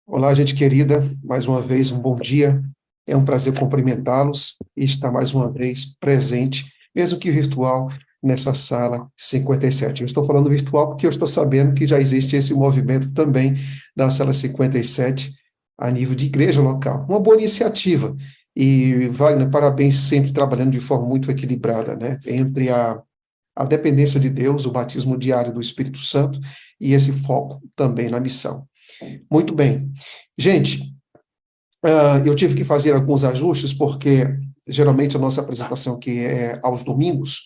Olá, gente querida, mais uma vez um bom dia. É um prazer cumprimentá-los e estar mais uma vez presente, mesmo que virtual, nessa sala 57. Eu estou falando virtual porque eu estou sabendo que já existe esse movimento também da sala 57 a nível de igreja local. Uma boa iniciativa. E, Wagner, parabéns, sempre trabalhando de forma muito equilibrada, né? Entre a dependência de Deus, o batismo diário do Espírito Santo e esse foco também na missão. Muito bem. Gente, eu tive que fazer alguns ajustes, porque geralmente a nossa apresentação aqui é aos domingos,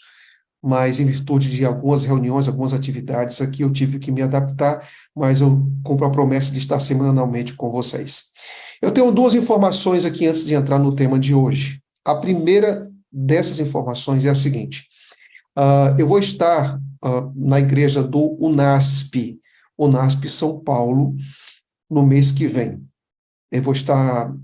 mas em virtude de algumas reuniões, algumas atividades aqui, eu tive que me adaptar, mas eu cumpro a promessa de estar semanalmente com vocês. Eu tenho duas informações aqui antes de entrar no tema de hoje. A primeira dessas informações é a seguinte: eu vou estar na igreja do UNASP São Paulo, no mês que vem. Eu vou estar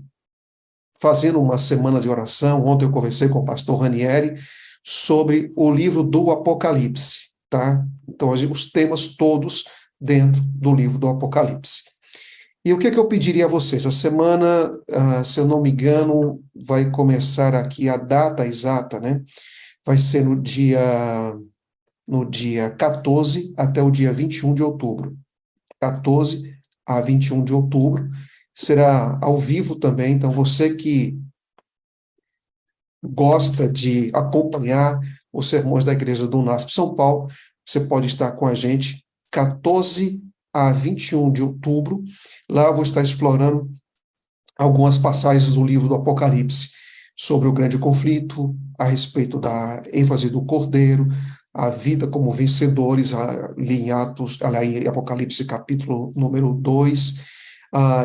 fazendo uma semana de oração. Ontem eu conversei com o pastor Ranieri sobre o livro do Apocalipse, tá? Então, os temas todos dentro do livro do Apocalipse. E o que é que eu pediria a vocês? A semana, se eu não me engano, vai começar aqui a data exata, né? Vai ser no dia 14 até o dia 21 de outubro. 14 a 21 de outubro. Será ao vivo também, então você que gosta de acompanhar os sermões da Igreja do UNASP São Paulo, você pode estar com a gente 14 a 21 de outubro. Lá eu vou estar explorando algumas passagens do livro do Apocalipse sobre o grande conflito, a respeito da ênfase do Cordeiro, a vida como vencedores, ali em Atos, ali em Apocalipse capítulo número 2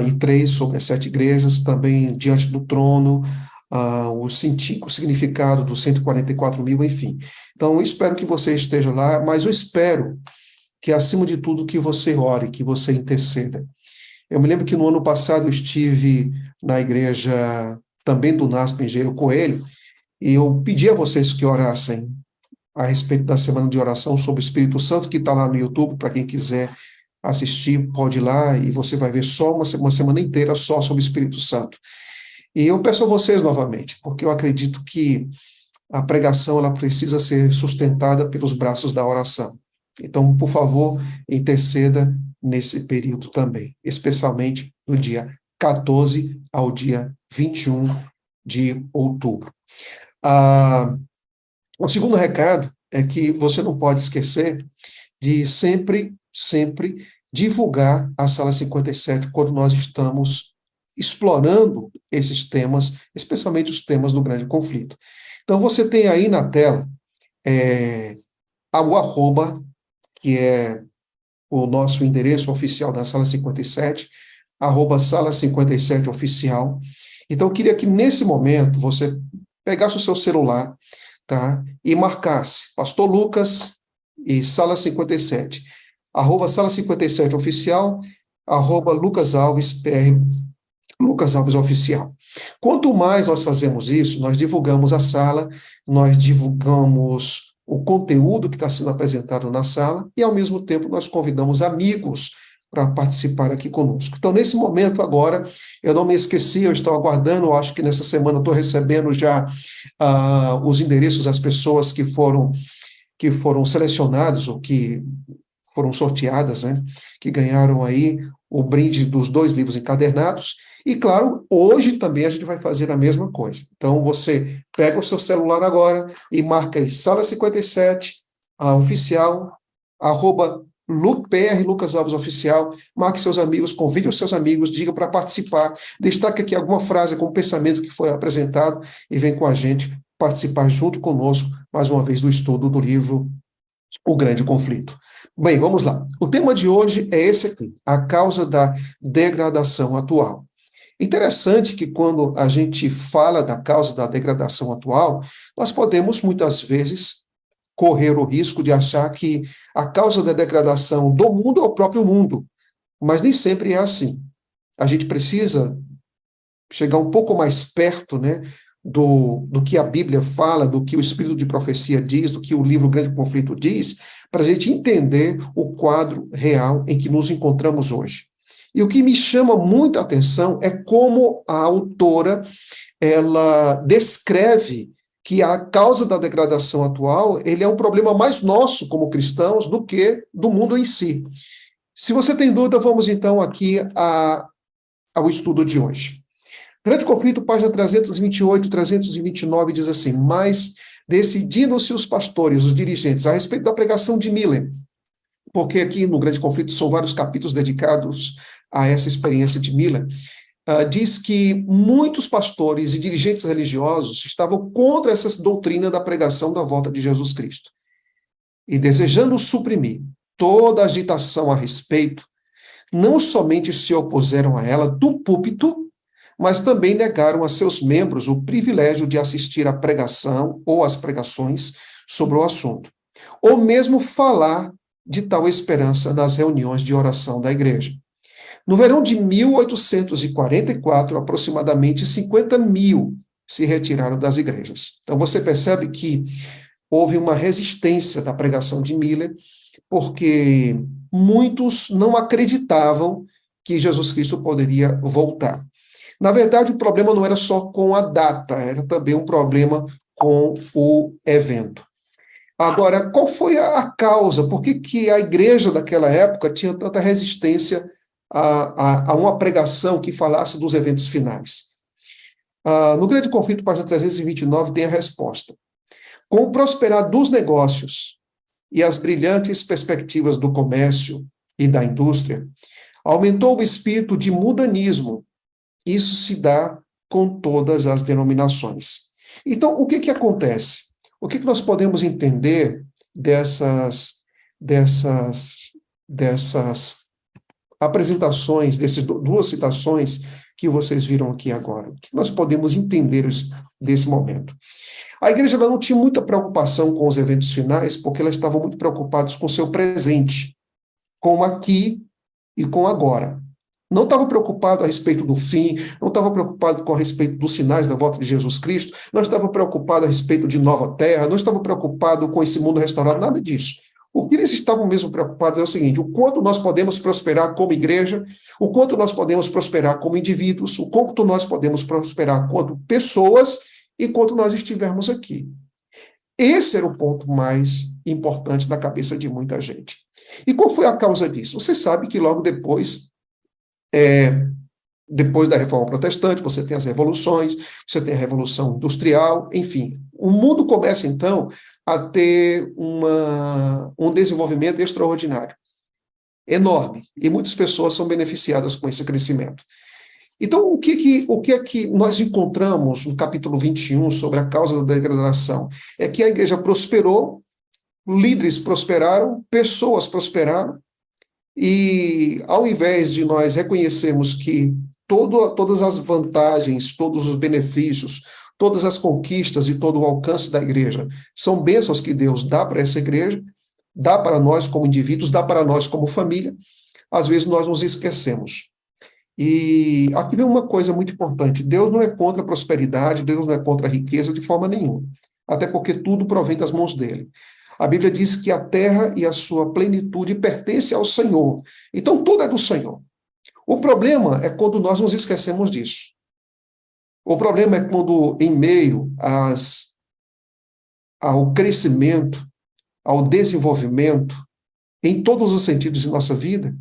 e 3, sobre as sete igrejas, também diante do trono, o significado dos 144 mil, enfim. Então, eu espero que você esteja lá, mas eu espero que, acima de tudo, que você ore, que você interceda. Eu me lembro que no ano passado eu estive na igreja também do NASP Engenheiro Coelho, e eu pedi a vocês que orassem a respeito da semana de oração sobre o Espírito Santo, que está lá no YouTube, para quem quiser assistir, pode ir lá, e você vai ver só uma semana inteira só sobre o Espírito Santo. E eu peço a vocês novamente, porque eu acredito que a pregação ela precisa ser sustentada pelos braços da oração. Então, por favor, interceda nesse período também, especialmente do dia 14 ao dia 21 de outubro. O segundo recado é que você não pode esquecer de sempre divulgar a Sala 57 quando nós estamos explorando esses temas, especialmente os temas do grande conflito. Então, você tem aí na tela o arroba, que é o nosso endereço oficial da Sala 57, arroba Sala 57 Oficial. Então, eu queria que, nesse momento, você pegasse o seu celular, tá, e marcasse Pastor Lucas e Sala 57, arroba Sala 57 Oficial, arroba Lucas Alves, PR, Lucas Alves Oficial. Quanto mais nós fazemos isso, nós divulgamos a sala, nós divulgamos o conteúdo que está sendo apresentado na sala e, ao mesmo tempo, nós convidamos amigos para participar aqui conosco. Então, nesse momento agora, eu não me esqueci, eu estou aguardando, eu acho que nessa semana eu estou recebendo já os endereços das pessoas que foram selecionadas ou que foram sorteadas, né, que ganharam aí o brinde dos 2 livros encadernados. E, claro, hoje também a gente vai fazer a mesma coisa. Então, você pega o seu celular agora e marca aí Sala 57, a oficial, arroba PR Lucas Alves Oficial, marque seus amigos, convide os seus amigos, diga para participar, destaque aqui alguma frase com o pensamento que foi apresentado e vem com a gente participar junto conosco, mais uma vez, do estudo do livro O Grande Conflito. Bem, vamos lá. O tema de hoje é esse aqui, a causa da degradação atual. Interessante que quando a gente fala da causa da degradação atual, nós podemos muitas vezes correr o risco de achar que a causa da degradação do mundo é o próprio mundo, mas nem sempre é assim. A gente precisa chegar um pouco mais perto, né, do que a Bíblia fala, do que o Espírito de Profecia diz, do que o livro Grande Conflito diz, para a gente entender o quadro real em que nos encontramos hoje. E o que me chama muita atenção é como a autora ela descreve que a causa da degradação atual ele é um problema mais nosso como cristãos do que do mundo em si. Se você tem dúvida, vamos então aqui ao estudo de hoje. Grande Conflito, página 328, 329, diz assim: mas decidindo-se os pastores, os dirigentes, a respeito da pregação de Miller, porque aqui no Grande Conflito são vários capítulos dedicados a essa experiência de Miller, diz que muitos pastores e dirigentes religiosos estavam contra essa doutrina da pregação da volta de Jesus Cristo. E desejando suprimir toda agitação a respeito, não somente se opuseram a ela do púlpito, mas também negaram a seus membros o privilégio de assistir à pregação ou às pregações sobre o assunto, ou mesmo falar de tal esperança nas reuniões de oração da igreja. No verão de 1844, aproximadamente 50 mil se retiraram das igrejas. Então você percebe que houve uma resistência da pregação de Miller, porque muitos não acreditavam que Jesus Cristo poderia voltar. Na verdade, o problema não era só com a data, era também um problema com o evento. Agora, qual foi a causa? Por que a igreja daquela época tinha tanta resistência a uma pregação que falasse dos eventos finais? No Grande Conflito, página 329, tem a resposta. Com o prosperar dos negócios e as brilhantes perspectivas do comércio e da indústria, aumentou o espírito de mudanismo. Isso se dá com todas as denominações. Então, o que acontece? O que nós podemos entender dessas apresentações, dessas duas citações que vocês viram aqui agora? O que nós podemos entender desse momento? A igreja ela não tinha muita preocupação com os eventos finais, porque ela estava muito preocupada com o seu presente, com o aqui e com o agora. Não estava preocupado a respeito do fim, não estava preocupado com a respeito dos sinais da volta de Jesus Cristo, não estava preocupado a respeito de nova terra, não estava preocupado com esse mundo restaurado, nada disso. O que eles estavam mesmo preocupados é o seguinte: o quanto nós podemos prosperar como igreja, o quanto nós podemos prosperar como indivíduos, o quanto nós podemos prosperar como pessoas enquanto nós estivermos aqui. Esse era o ponto mais importante na cabeça de muita gente. E qual foi a causa disso? Você sabe que logo depois da Reforma Protestante, você tem as revoluções, você tem a Revolução Industrial, enfim. O mundo começa, então, a ter um desenvolvimento extraordinário, enorme, e muitas pessoas são beneficiadas com esse crescimento. Então, o que é que nós encontramos no capítulo 21 sobre a causa da degradação? É que a igreja prosperou, líderes prosperaram, pessoas prosperaram, e ao invés de nós reconhecermos que todas as vantagens, todos os benefícios, todas as conquistas e todo o alcance da igreja são bênçãos que Deus dá para essa igreja, dá para nós como indivíduos, dá para nós como família, às vezes nós nos esquecemos. E aqui vem uma coisa muito importante: Deus não é contra a prosperidade, Deus não é contra a riqueza de forma nenhuma, até porque tudo provém das mãos dele. A Bíblia diz que a terra e a sua plenitude pertencem ao Senhor. Então, tudo é do Senhor. O problema é quando nós nos esquecemos disso. O problema é quando, em meio ao crescimento, ao desenvolvimento, em todos os sentidos de nossa vida,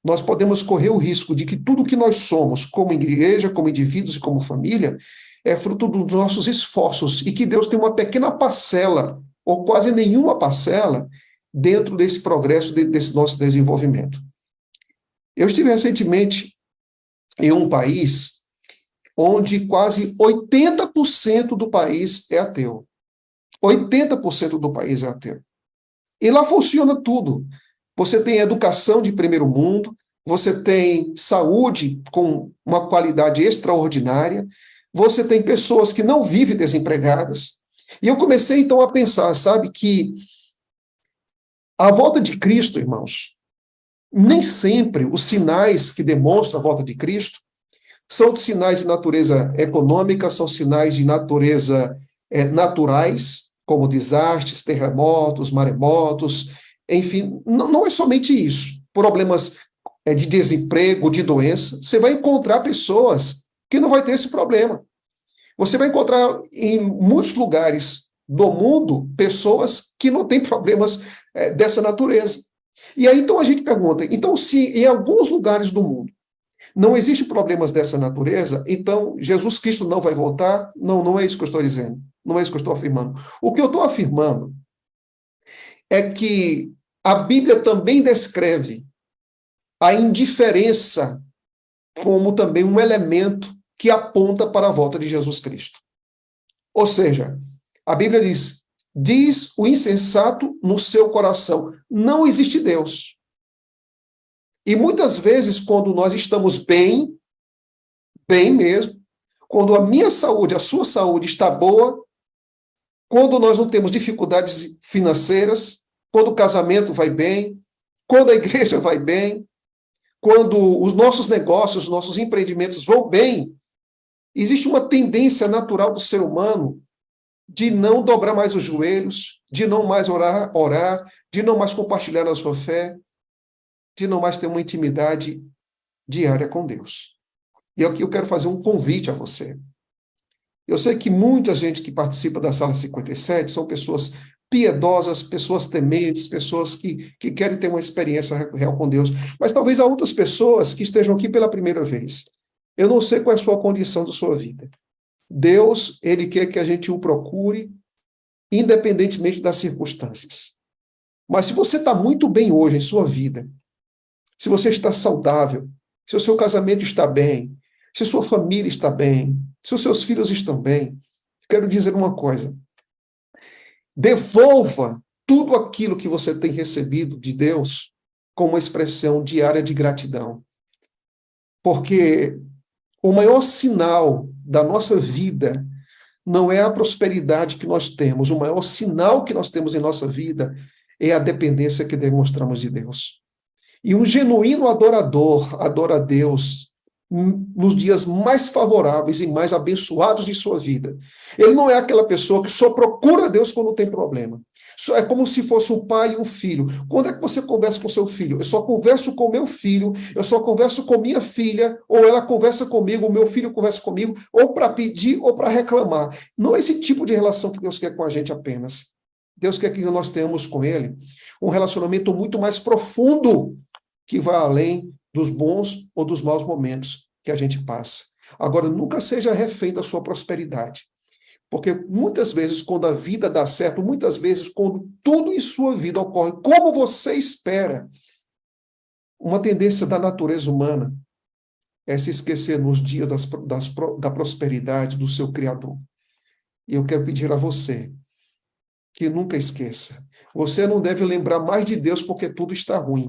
nós podemos correr o risco de que tudo que nós somos, como igreja, como indivíduos e como família, é fruto dos nossos esforços e que Deus tem uma pequena parcela ou quase nenhuma parcela dentro desse progresso, desse nosso desenvolvimento. Eu estive recentemente em um país onde quase 80% do país é ateu. 80% do país é ateu. E lá funciona tudo. Você tem educação de primeiro mundo, você tem saúde com uma qualidade extraordinária, você tem pessoas que não vivem desempregadas. E eu comecei, então, a pensar, sabe, que a volta de Cristo, irmãos, nem sempre os sinais que demonstram a volta de Cristo são sinais de natureza econômica, são sinais de natureza naturais, como desastres, terremotos, maremotos, enfim, não é somente isso. Problemas de desemprego, de doença, você vai encontrar pessoas que não vai ter esse problema. Você vai encontrar em muitos lugares do mundo pessoas que não têm problemas dessa natureza. E aí, então, a gente pergunta, então, se em alguns lugares do mundo não existem problemas dessa natureza, então Jesus Cristo não vai voltar? Não, não é isso que eu estou dizendo. Não é isso que eu estou afirmando. O que eu estou afirmando é que a Bíblia também descreve a indiferença como também um elemento que aponta para a volta de Jesus Cristo. Ou seja, a Bíblia diz o insensato no seu coração, não existe Deus. E muitas vezes, quando nós estamos bem, bem mesmo, quando a minha saúde, a sua saúde está boa, quando nós não temos dificuldades financeiras, quando o casamento vai bem, quando a igreja vai bem, quando os nossos negócios, os nossos empreendimentos vão bem, existe uma tendência natural do ser humano de não dobrar mais os joelhos, de não mais orar, de não mais compartilhar a sua fé, de não mais ter uma intimidade diária com Deus. E aqui eu quero fazer um convite a você. Eu sei que muita gente que participa da Sala 57 são pessoas piedosas, pessoas tementes, pessoas que querem ter uma experiência real com Deus, mas talvez há outras pessoas que estejam aqui pela primeira vez. Eu não sei qual é a sua condição da sua vida. Deus, ele quer que a gente o procure, independentemente das circunstâncias. Mas se você está muito bem hoje em sua vida, se você está saudável, se o seu casamento está bem, se a sua família está bem, se os seus filhos estão bem, quero dizer uma coisa. Devolva tudo aquilo que você tem recebido de Deus com uma expressão diária de gratidão. Porque o maior sinal da nossa vida não é a prosperidade que nós temos. O maior sinal que nós temos em nossa vida é a dependência que demonstramos de Deus. E um genuíno adorador adora a Deus nos dias mais favoráveis e mais abençoados de sua vida. Ele não é aquela pessoa que só procura Deus quando tem problema. É como se fosse um pai e um filho. Quando é que você conversa com seu filho? Eu só converso com meu filho, eu só converso com minha filha, ou ela conversa comigo, o meu filho conversa comigo, ou para pedir ou para reclamar. Não é esse tipo de relação que Deus quer com a gente apenas. Deus quer que nós tenhamos com Ele um relacionamento muito mais profundo, que vai além dos bons ou dos maus momentos que a gente passa. Agora, nunca seja refém da sua prosperidade. Porque muitas vezes, quando a vida dá certo, muitas vezes, quando tudo em sua vida ocorre como você espera, uma tendência da natureza humana é se esquecer nos dias da prosperidade do seu Criador. E eu quero pedir a você que nunca esqueça. Você não deve lembrar mais de Deus porque tudo está ruim.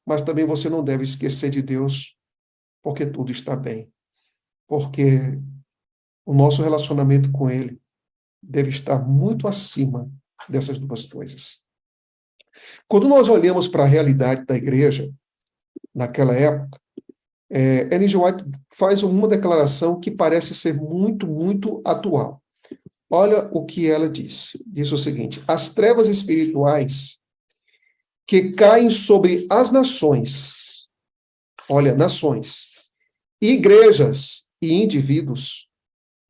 Mas também você não deve esquecer de Deus porque tudo está bem. Porque o nosso relacionamento com Ele deve estar muito acima dessas duas coisas. Quando nós olhamos para a realidade da igreja, naquela época, Ellen G. White faz uma declaração que parece ser muito, muito atual. Olha o que ela disse. Diz o seguinte: as trevas espirituais que caem sobre as nações, olha, nações, igrejas e indivíduos,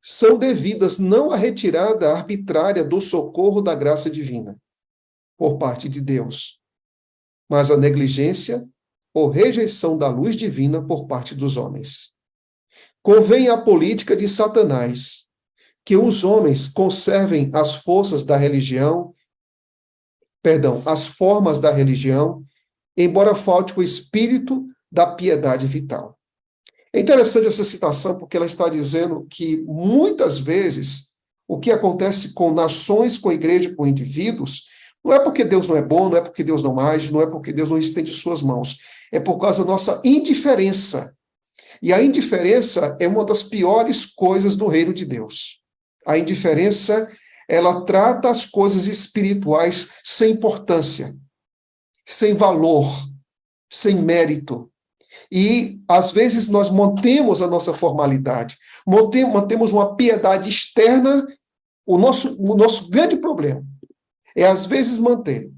são devidas não à retirada arbitrária do socorro da graça divina, por parte de Deus, mas à negligência ou rejeição da luz divina por parte dos homens. Convém à política de Satanás que os homens conservem as forças da religião, as formas da religião, embora falte o espírito da piedade vital. É interessante essa citação porque ela está dizendo que muitas vezes o que acontece com nações, com a igreja, com indivíduos, não é porque Deus não é bom, não é porque Deus não age, não é porque Deus não estende suas mãos, é por causa da nossa indiferença. E a indiferença é uma das piores coisas do reino de Deus. A indiferença, ela trata as coisas espirituais sem importância, sem valor, sem mérito. E, às vezes, nós mantemos a nossa formalidade, mantemos uma piedade externa. O nosso grande problema é, às vezes, manter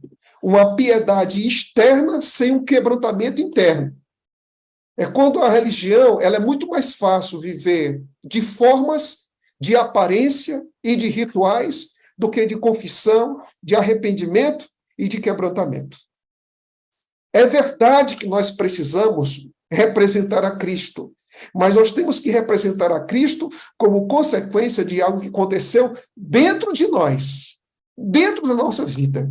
uma piedade externa sem um quebrantamento interno. É quando a religião ela é muito mais fácil viver de formas, de aparência e de rituais do que de confissão, de arrependimento e de quebrantamento. É verdade que nós precisamos representar a Cristo, mas nós temos que representar a Cristo como consequência de algo que aconteceu dentro de nós, dentro da nossa vida.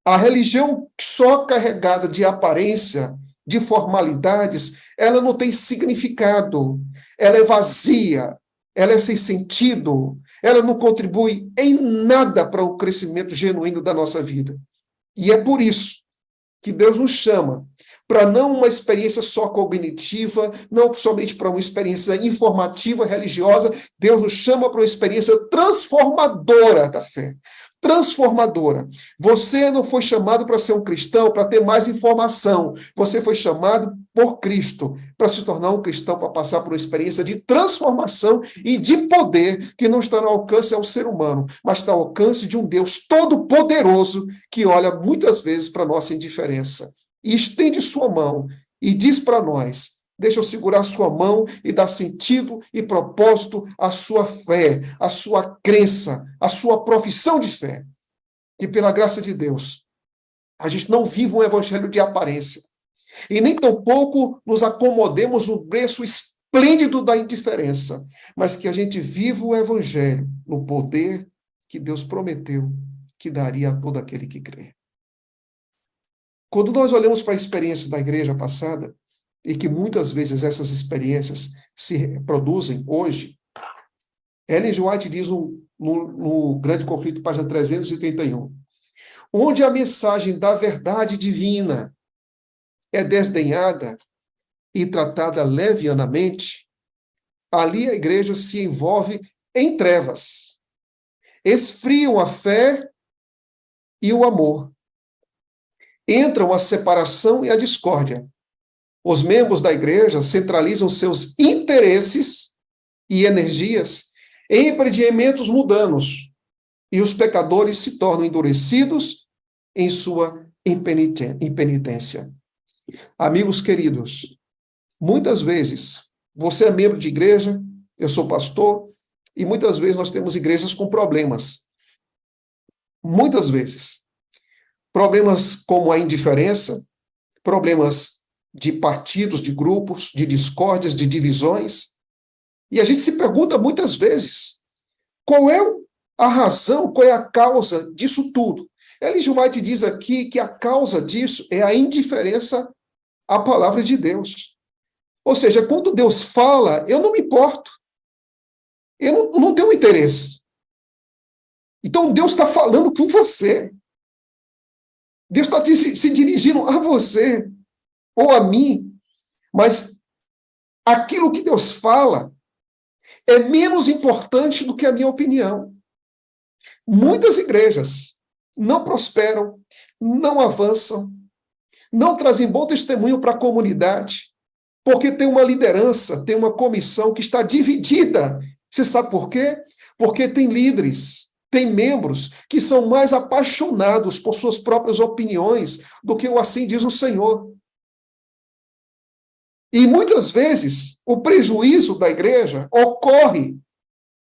A religião só carregada de aparência, de formalidades, ela não tem significado, ela é vazia, ela é sem sentido, ela não contribui em nada para o crescimento genuíno da nossa vida. E é por isso que Deus nos chama para não uma experiência só cognitiva, não somente para uma experiência informativa, religiosa, Deus nos chama para uma experiência transformadora da fé. Transformadora. Você não foi chamado para ser um cristão, para ter mais informação. Você foi chamado por Cristo para se tornar um cristão, para passar por uma experiência de transformação e de poder que não está no alcance ao ser humano, mas está ao alcance de um Deus todo-poderoso que olha muitas vezes para a nossa indiferença e estende sua mão e diz para nós: deixa eu segurar sua mão e dar sentido e propósito à sua fé, à sua crença, à sua profissão de fé. E pela graça de Deus, a gente não vive um evangelho de aparência. E nem tampouco nos acomodemos no berço esplêndido da indiferença, mas que a gente viva o evangelho no poder que Deus prometeu que daria a todo aquele que crê. Quando nós olhamos para a experiência da igreja passada, e que muitas vezes essas experiências se reproduzem hoje, Ellen G. White diz no Grande Conflito, página 331, onde a mensagem da verdade divina é desdenhada e tratada levianamente, ali a igreja se envolve em trevas, esfriam a fé e o amor, entram a separação e a discórdia. Os membros da igreja centralizam seus interesses e energias em empreendimentos mundanos, e os pecadores se tornam endurecidos em sua impenitência. Amigos queridos, muitas vezes você é membro de igreja, eu sou pastor, e muitas vezes nós temos igrejas com problemas. Muitas vezes. Problemas como a indiferença, problemas de partidos, de grupos, de discórdias, de divisões. E a gente se pergunta muitas vezes, qual é a razão, qual é a causa disso tudo? Ellen G. White diz aqui que a causa disso é a indiferença à palavra de Deus. Ou seja, quando Deus fala, eu não me importo. Eu não tenho interesse. Então Deus está falando com você. Deus está se dirigindo a você ou a mim, mas aquilo que Deus fala é menos importante do que a minha opinião. Muitas igrejas não prosperam, não avançam, não trazem bom testemunho para a comunidade, porque tem uma liderança, tem uma comissão que está dividida. Você sabe por quê? Porque tem líderes, tem membros que são mais apaixonados por suas próprias opiniões do que o assim diz o Senhor. E muitas vezes o prejuízo da igreja ocorre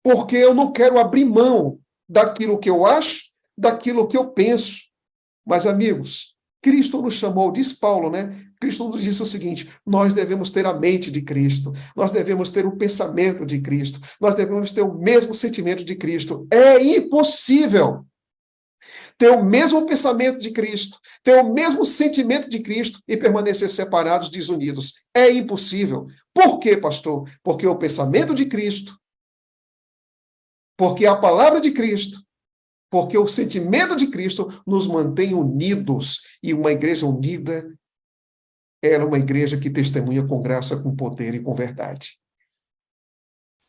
porque eu não quero abrir mão daquilo que eu acho, daquilo que eu penso. Mas, amigos, Cristo nos chamou, diz Paulo, né? Cristo nos disse o seguinte: nós devemos ter a mente de Cristo, nós devemos ter o pensamento de Cristo, nós devemos ter o mesmo sentimento de Cristo. É impossível ter o mesmo pensamento de Cristo, ter o mesmo sentimento de Cristo e permanecer separados, desunidos. É impossível. Por quê, pastor? Porque o pensamento de Cristo, porque a palavra de Cristo, porque o sentimento de Cristo nos mantém unidos. E uma igreja unida é uma igreja que testemunha com graça, com poder e com verdade.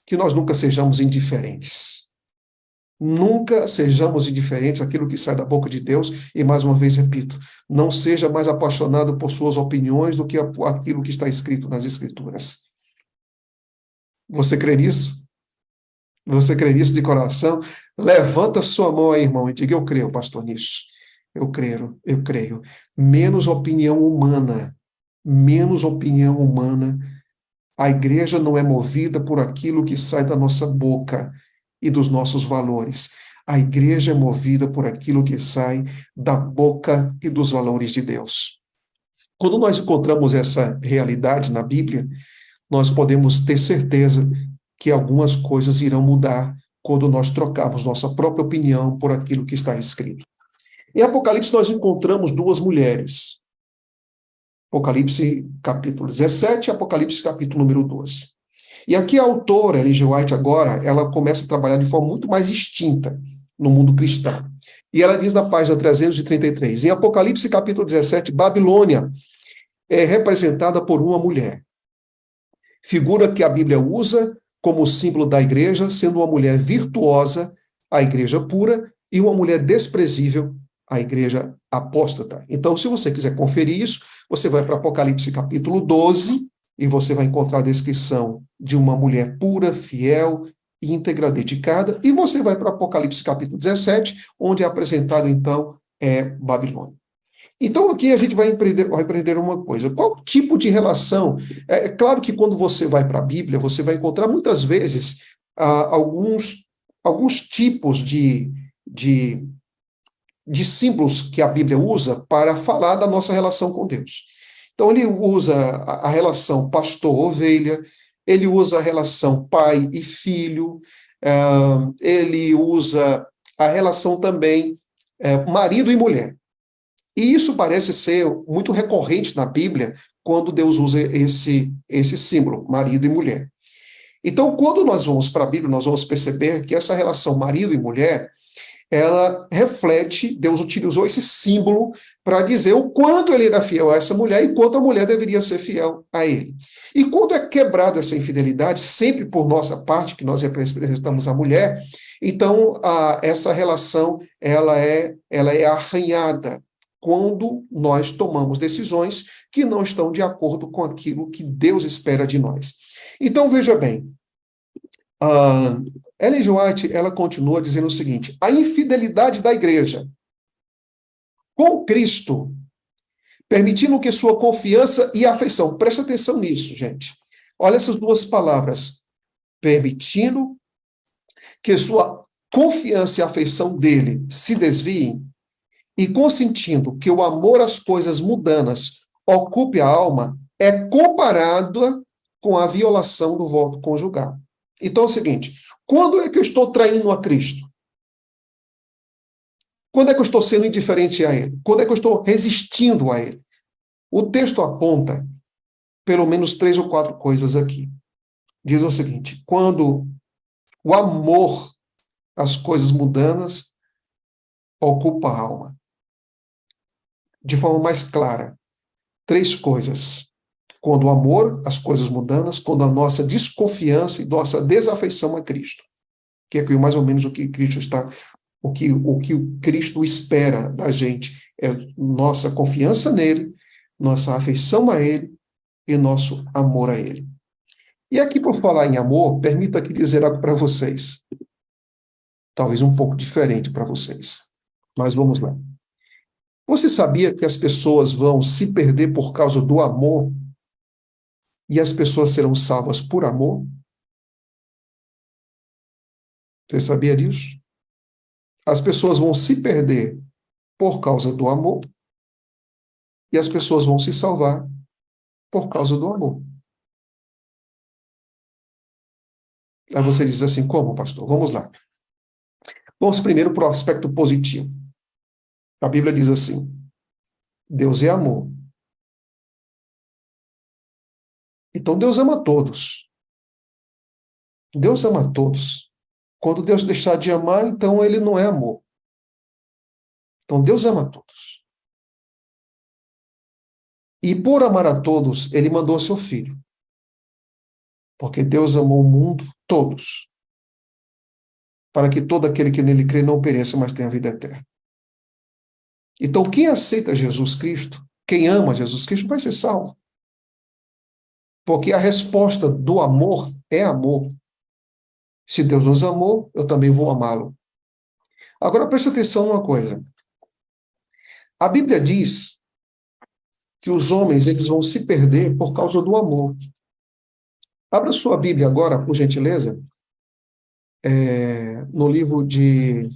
Que nós nunca sejamos indiferentes. Nunca sejamos indiferentes àquilo que sai da boca de Deus. E, mais uma vez, repito, não seja mais apaixonado por suas opiniões do que aquilo que está escrito nas Escrituras. Você crê nisso? Você crê nisso de coração? Levanta sua mão aí, irmão, e diga: eu creio, pastor, nisso. Eu creio. Menos opinião humana menos opinião humana. A igreja não é movida por aquilo que sai da nossa boca e dos nossos valores. A igreja é movida por aquilo que sai da boca e dos valores de Deus. Quando nós encontramos essa realidade na Bíblia, nós podemos ter certeza que algumas coisas irão mudar quando nós trocarmos nossa própria opinião por aquilo que está escrito. Em Apocalipse, nós encontramos duas mulheres. Apocalipse capítulo 17 e Apocalipse capítulo número 12. E aqui a autora, Ellen G. White, agora, ela começa a trabalhar de forma muito mais distinta no mundo cristão. E ela diz na página 333, em Apocalipse capítulo 17, Babilônia é representada por uma mulher. Figura que a Bíblia usa como símbolo da igreja, sendo uma mulher virtuosa, a igreja pura, e uma mulher desprezível, a igreja apóstata. Então, se você quiser conferir isso, você vai para Apocalipse capítulo 12, e você vai encontrar a descrição de uma mulher pura, fiel, íntegra, dedicada, e você vai para Apocalipse capítulo 17, onde é apresentado, então, Babilônia. Então, aqui a gente vai aprender uma coisa. Qual tipo de relação? É claro que quando você vai para a Bíblia, você vai encontrar muitas vezes alguns tipos de símbolos que a Bíblia usa para falar da nossa relação com Deus. Então, ele usa a relação pastor-ovelha, ele usa a relação pai e filho, ele usa a relação também marido e mulher. E isso parece ser muito recorrente na Bíblia, quando Deus usa esse símbolo, marido e mulher. Então, quando nós vamos para a Bíblia, nós vamos perceber que essa relação marido e mulher, ela reflete, Deus utilizou esse símbolo para dizer o quanto ele era fiel a essa mulher e quanto a mulher deveria ser fiel a ele. E quando é quebrado essa infidelidade, sempre por nossa parte, que nós representamos a mulher, então essa relação ela é arranhada quando nós tomamos decisões que não estão de acordo com aquilo que Deus espera de nós. Então, veja bem, Ellen G. White, ela continua dizendo o seguinte, a infidelidade da igreja com Cristo, permitindo que sua confiança e afeição, presta atenção nisso, gente, olha essas duas palavras, permitindo que sua confiança e afeição dele se desviem, e consentindo que o amor às coisas mundanas ocupe a alma, é comparada com a violação do voto conjugal. Então é o seguinte, quando é que eu estou traindo a Cristo? Quando é que eu estou sendo indiferente a Ele? Quando é que eu estou resistindo a Ele? O texto aponta pelo menos 3 ou 4 coisas aqui. Diz o seguinte, quando o amor às coisas mundanas ocupa a alma. De forma mais clara, 3 coisas. Quando o amor às coisas mundanas, quando a nossa desconfiança e nossa desafeição a Cristo. Que é mais ou menos o que Cristo está, o que o Cristo espera da gente. É nossa confiança nele, nossa afeição a ele e nosso amor a ele. E aqui, por falar em amor, permita aqui dizer algo para vocês. Talvez um pouco diferente para vocês. Mas vamos lá. Você sabia que as pessoas vão se perder por causa do amor e as pessoas serão salvas por amor? Você sabia disso? As pessoas vão se perder por causa do amor e as pessoas vão se salvar por causa do amor. Aí você diz assim, como, pastor? Vamos lá. Vamos primeiro para o aspecto positivo. A Bíblia diz assim, Deus é amor. Então Deus ama todos. Deus ama todos. Quando Deus deixar de amar, então ele não é amor. Então Deus ama todos. E por amar a todos, ele mandou seu filho. Porque Deus amou o mundo, todos, para que todo aquele que nele crê não pereça, mas tenha vida eterna. Então, quem aceita Jesus Cristo, quem ama Jesus Cristo, vai ser salvo. Porque a resposta do amor é amor. Se Deus nos amou, eu também vou amá-lo. Agora, preste atenção numa coisa. A Bíblia diz que os homens eles vão se perder por causa do amor. Abra sua Bíblia agora, por gentileza, no livro de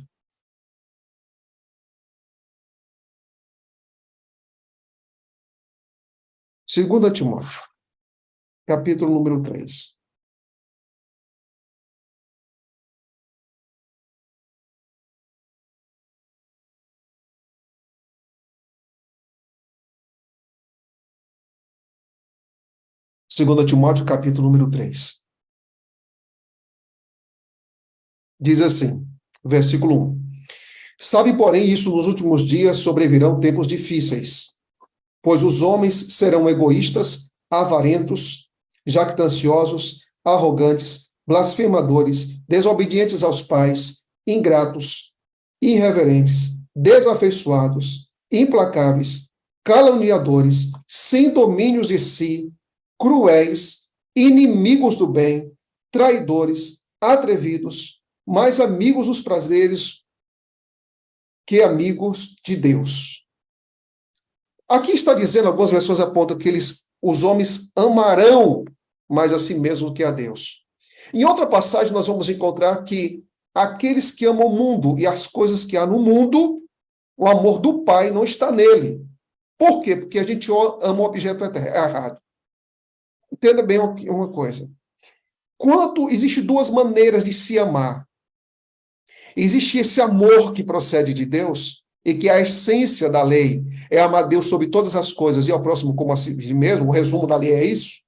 2 Timóteo, capítulo número 3. 2 Timóteo, capítulo número 3. Diz assim, versículo 1. Sabe, porém, isso nos últimos dias sobrevirão tempos difíceis, pois os homens serão egoístas, avarentos, jactanciosos, arrogantes, blasfemadores, desobedientes aos pais, ingratos, irreverentes, desafeiçoados, implacáveis, caluniadores, sem domínios de si, cruéis, inimigos do bem, traidores, atrevidos, mais amigos dos prazeres que amigos de Deus. Aqui está dizendo, algumas versões apontam que os homens amarão mais a si mesmo que a Deus. Em outra passagem, nós vamos encontrar que aqueles que amam o mundo e as coisas que há no mundo, o amor do Pai não está nele. Por quê? Porque a gente ama o objeto errado. Entenda bem uma coisa. Existem duas maneiras de se amar. Existe esse amor que procede de Deus, e que é a essência da lei é amar Deus sobre todas as coisas e ao próximo como a si mesmo. O resumo da lei é isso.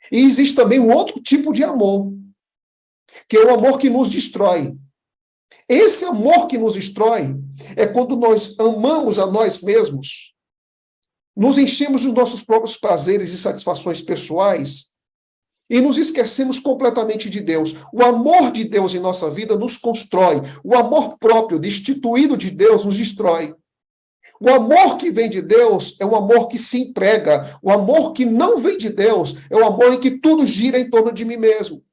E existe também um outro tipo de amor, que é o amor que nos destrói. Esse amor que nos destrói é quando nós amamos a nós mesmos, nos enchemos dos nossos próprios prazeres e satisfações pessoais e nos esquecemos completamente de Deus. O amor de Deus em nossa vida nos constrói. O amor próprio, destituído de Deus, nos destrói. O amor que vem de Deus é um amor que se entrega. O amor que não vem de Deus é o amor em que tudo gira em torno de mim mesmo.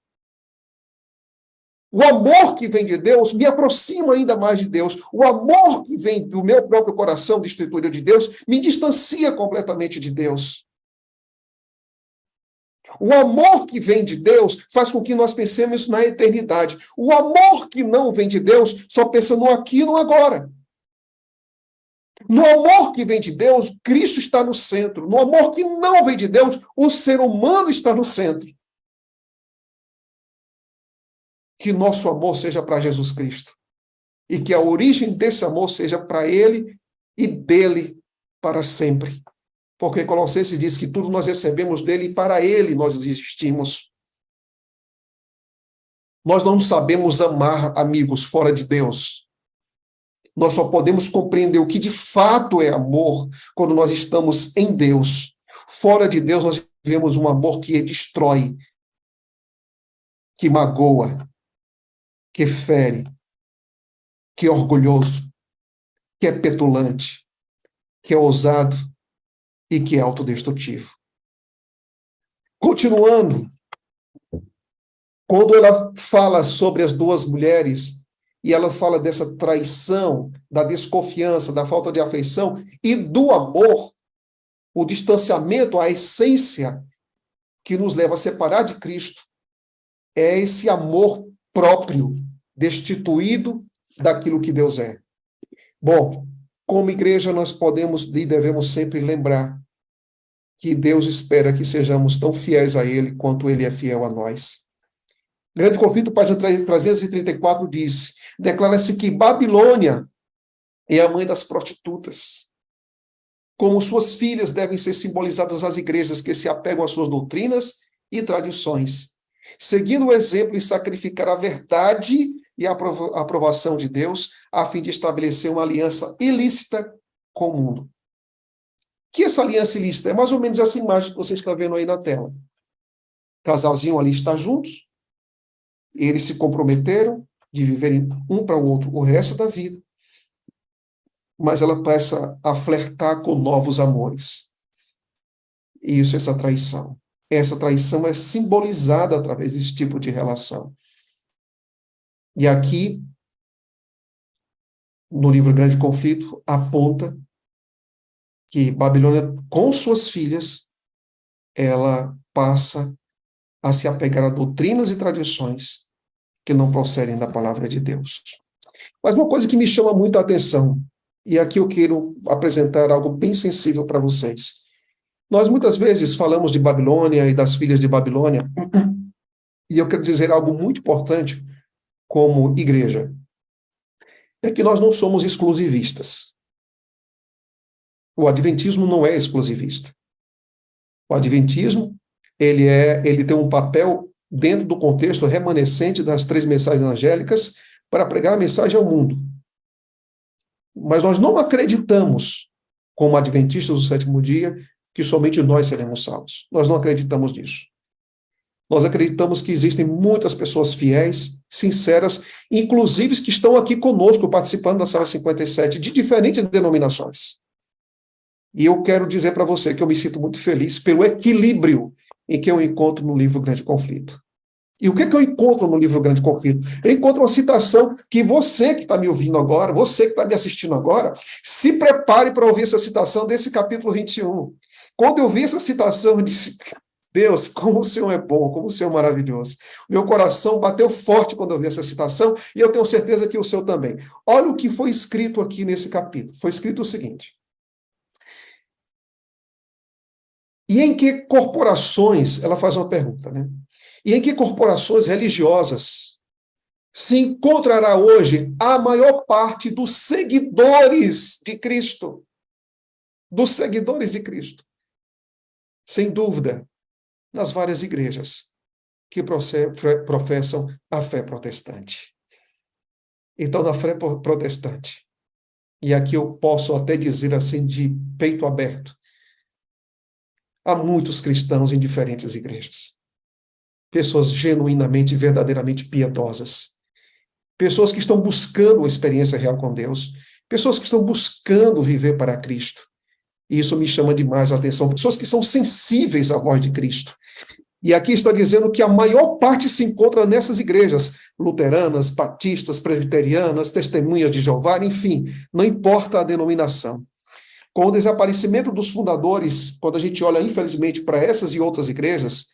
O amor que vem de Deus me aproxima ainda mais de Deus. O amor que vem do meu próprio coração, destituído de Deus, me distancia completamente de Deus. O amor que vem de Deus faz com que nós pensemos na eternidade. O amor que não vem de Deus só pensa no aqui e no agora. No amor que vem de Deus, Cristo está no centro. No amor que não vem de Deus, o ser humano está no centro. Que nosso amor seja para Jesus Cristo. E que a origem desse amor seja para Ele e dele para sempre. Porque Colossenses diz que tudo nós recebemos dele e para ele nós existimos. Nós não sabemos amar, amigos, fora de Deus. Nós só podemos compreender o que de fato é amor quando nós estamos em Deus. Fora de Deus nós vivemos um amor que destrói, que magoa, que fere, que é orgulhoso, que é petulante, que é ousado e que é autodestrutivo. Continuando, quando ela fala sobre as duas mulheres, e ela fala dessa traição, da desconfiança, da falta de afeição e do amor, o distanciamento, a essência que nos leva a separar de Cristo, é esse amor próprio, destituído daquilo que Deus é. Bom, como igreja, nós podemos e devemos sempre lembrar que Deus espera que sejamos tão fiéis a Ele quanto Ele é fiel a nós. Grande Conflito, página 334, diz: declara-se que Babilônia é a mãe das prostitutas. Como suas filhas devem ser simbolizadas as igrejas que se apegam às suas doutrinas e tradições, seguindo o exemplo e sacrificar a verdade e a aprovação de Deus, a fim de estabelecer uma aliança ilícita com o mundo. Que essa aliança ilícita? É mais ou menos essa imagem que você está vendo aí na tela. O casalzinho ali está juntos, eles se comprometeram de viverem um para o outro o resto da vida, mas ela começa a flertar com novos amores. E isso é essa traição. Essa traição é simbolizada através desse tipo de relação. E aqui, no livro Grande Conflito, aponta que Babilônia, com suas filhas, ela passa a se apegar a doutrinas e tradições que não procedem da palavra de Deus. Mas uma coisa que me chama muito a atenção, e aqui eu quero apresentar algo bem sensível para vocês. Nós muitas vezes falamos de Babilônia e das filhas de Babilônia, e eu quero dizer algo muito importante como igreja. É que nós não somos exclusivistas. O adventismo não é exclusivista. O adventismo, ele tem um papel dentro do contexto remanescente das 3 mensagens angélicas para pregar a mensagem ao mundo. Mas nós não acreditamos, como adventistas do sétimo dia, que somente nós seremos salvos. Nós não acreditamos nisso. Nós acreditamos que existem muitas pessoas fiéis, sinceras, inclusive que estão aqui conosco, participando da Sala 57, de diferentes denominações. E eu quero dizer para você que eu me sinto muito feliz pelo equilíbrio em que eu encontro no livro Grande Conflito. E o que eu encontro no livro Grande Conflito? Eu encontro uma citação que você que está me ouvindo agora, você que está me assistindo agora, se prepare para ouvir essa citação desse capítulo 21. Quando eu vi essa citação, eu disse, Deus, como o Senhor é bom, como o Senhor é maravilhoso. Meu coração bateu forte quando eu vi essa citação, e eu tenho certeza que o seu também. Olha o que foi escrito aqui nesse capítulo. Foi escrito o seguinte: e em que corporações, ela faz uma pergunta, né? E em que corporações religiosas se encontrará hoje a maior parte dos seguidores de Cristo? Dos seguidores de Cristo. Sem dúvida, nas várias igrejas que professam a fé protestante. Então, na fé protestante, e aqui eu posso até dizer assim de peito aberto, há muitos cristãos em diferentes igrejas. Pessoas genuinamente, verdadeiramente piedosas. Pessoas que estão buscando uma experiência real com Deus. Pessoas que estão buscando viver para Cristo. E isso me chama demais a atenção. Pessoas que são sensíveis à voz de Cristo. E aqui está dizendo que a maior parte se encontra nessas igrejas, luteranas, batistas, presbiterianas, testemunhas de Jeová, enfim, não importa a denominação. Com o desaparecimento dos fundadores, quando a gente olha, infelizmente, para essas e outras igrejas,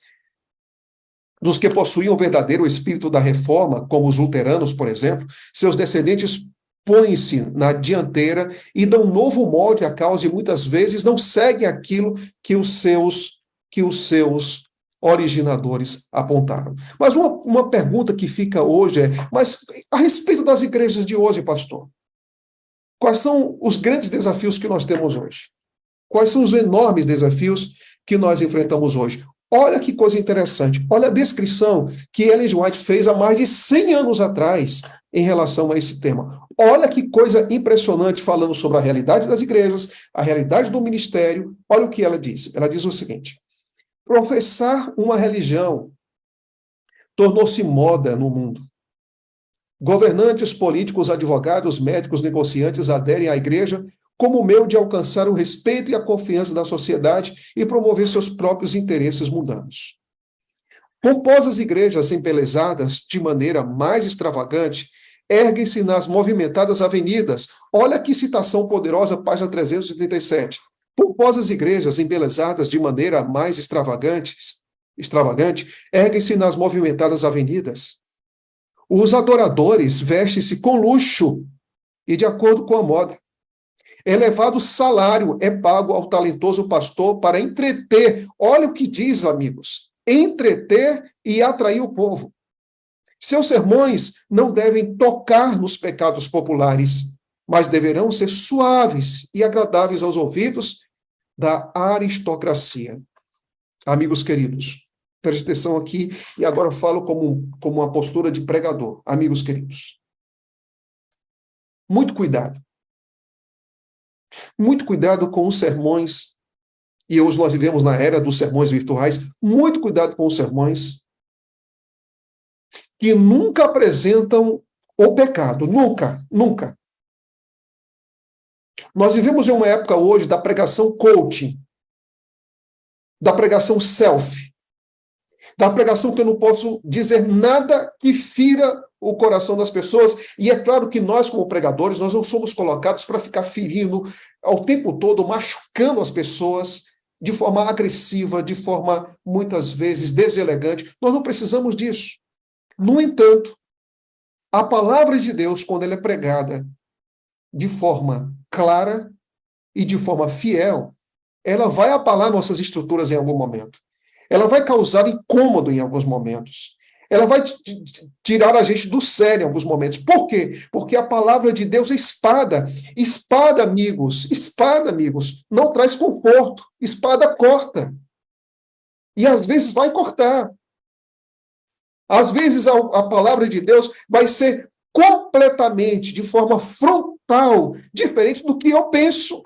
dos que possuíam o verdadeiro espírito da reforma, como os luteranos, por exemplo, seus descendentes põem-se na dianteira e dão novo molde à causa e muitas vezes não seguem aquilo que os seus originadores apontaram. Mas uma pergunta que fica hoje é, mas a respeito das igrejas de hoje, pastor, quais são os grandes desafios que nós temos hoje? Quais são os enormes desafios que nós enfrentamos hoje? Olha que coisa interessante. Olha a descrição que Ellen G. White fez há mais de 100 anos atrás em relação a esse tema. Olha que coisa impressionante falando sobre a realidade das igrejas, a realidade do ministério. Olha o que ela diz. Ela diz o seguinte: professar uma religião tornou-se moda no mundo. Governantes, políticos, advogados, médicos, negociantes aderem à igreja como meio de alcançar o respeito e a confiança da sociedade e promover seus próprios interesses mundanos. Pomposas igrejas embelezadas de maneira mais extravagante erguem-se nas movimentadas avenidas. Olha que citação poderosa, página 337. Pomposas igrejas embelezadas de maneira mais extravagante, erguem-se nas movimentadas avenidas. Os adoradores vestem-se com luxo e de acordo com a moda. Elevado salário é pago ao talentoso pastor para entreter. Olha o que diz, amigos. Entreter e atrair o povo. Seus sermões não devem tocar nos pecados populares, mas deverão ser suaves e agradáveis aos ouvidos da aristocracia. Amigos queridos, preste atenção aqui, e agora eu falo como uma postura de pregador. Amigos queridos, muito cuidado. Muito cuidado com os sermões, e hoje nós vivemos na era dos sermões virtuais, muito cuidado com os sermões que nunca apresentam o pecado, nunca, nunca. Nós vivemos em uma época hoje da pregação coaching, da pregação self, da pregação que eu não posso dizer nada que fira o coração das pessoas, e é claro que nós, como pregadores, nós não somos colocados para ficar ferindo ao tempo todo machucando as pessoas de forma agressiva, de forma muitas vezes deselegante. Nós não precisamos disso. No entanto, a palavra de Deus, quando ela é pregada de forma clara e de forma fiel, ela vai abalar nossas estruturas em algum momento. Ela vai causar incômodo em alguns momentos. Ela vai tirar a gente do sério em alguns momentos. Por quê? Porque a palavra de Deus é espada. Espada, amigos, não traz conforto. Espada corta. E às vezes vai cortar. Às vezes a palavra de Deus vai ser completamente, de forma frontal, diferente do que eu penso,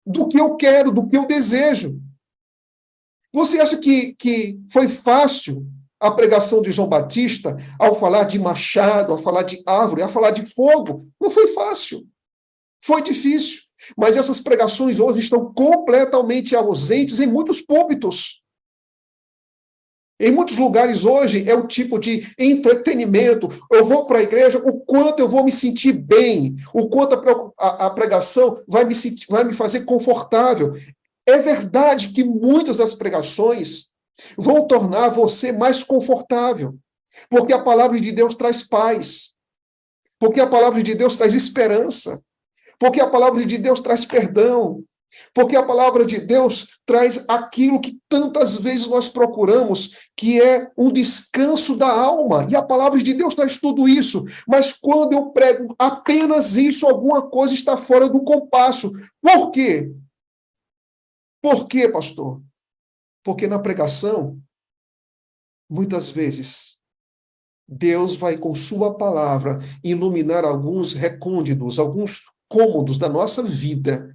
do que eu quero, do que eu desejo. Você acha que foi fácil a pregação de João Batista ao falar de machado, ao falar de árvore, ao falar de fogo? Não foi fácil. Foi difícil. Mas essas pregações hoje estão completamente ausentes em muitos púlpitos. Em muitos lugares hoje é o tipo de entretenimento. Eu vou para a igreja, o quanto eu vou me sentir bem, o quanto a pregação vai me fazer confortável. É verdade que muitas das pregações vão tornar você mais confortável, porque a palavra de Deus traz paz, porque a palavra de Deus traz esperança, porque a palavra de Deus traz perdão, porque a palavra de Deus traz aquilo que tantas vezes nós procuramos, que é um descanso da alma. E a palavra de Deus traz tudo isso. Mas quando eu prego apenas isso, alguma coisa está fora do compasso. Por quê? Por quê, pastor? Porque na pregação, muitas vezes, Deus vai, com sua palavra, iluminar alguns recônditos, alguns cômodos da nossa vida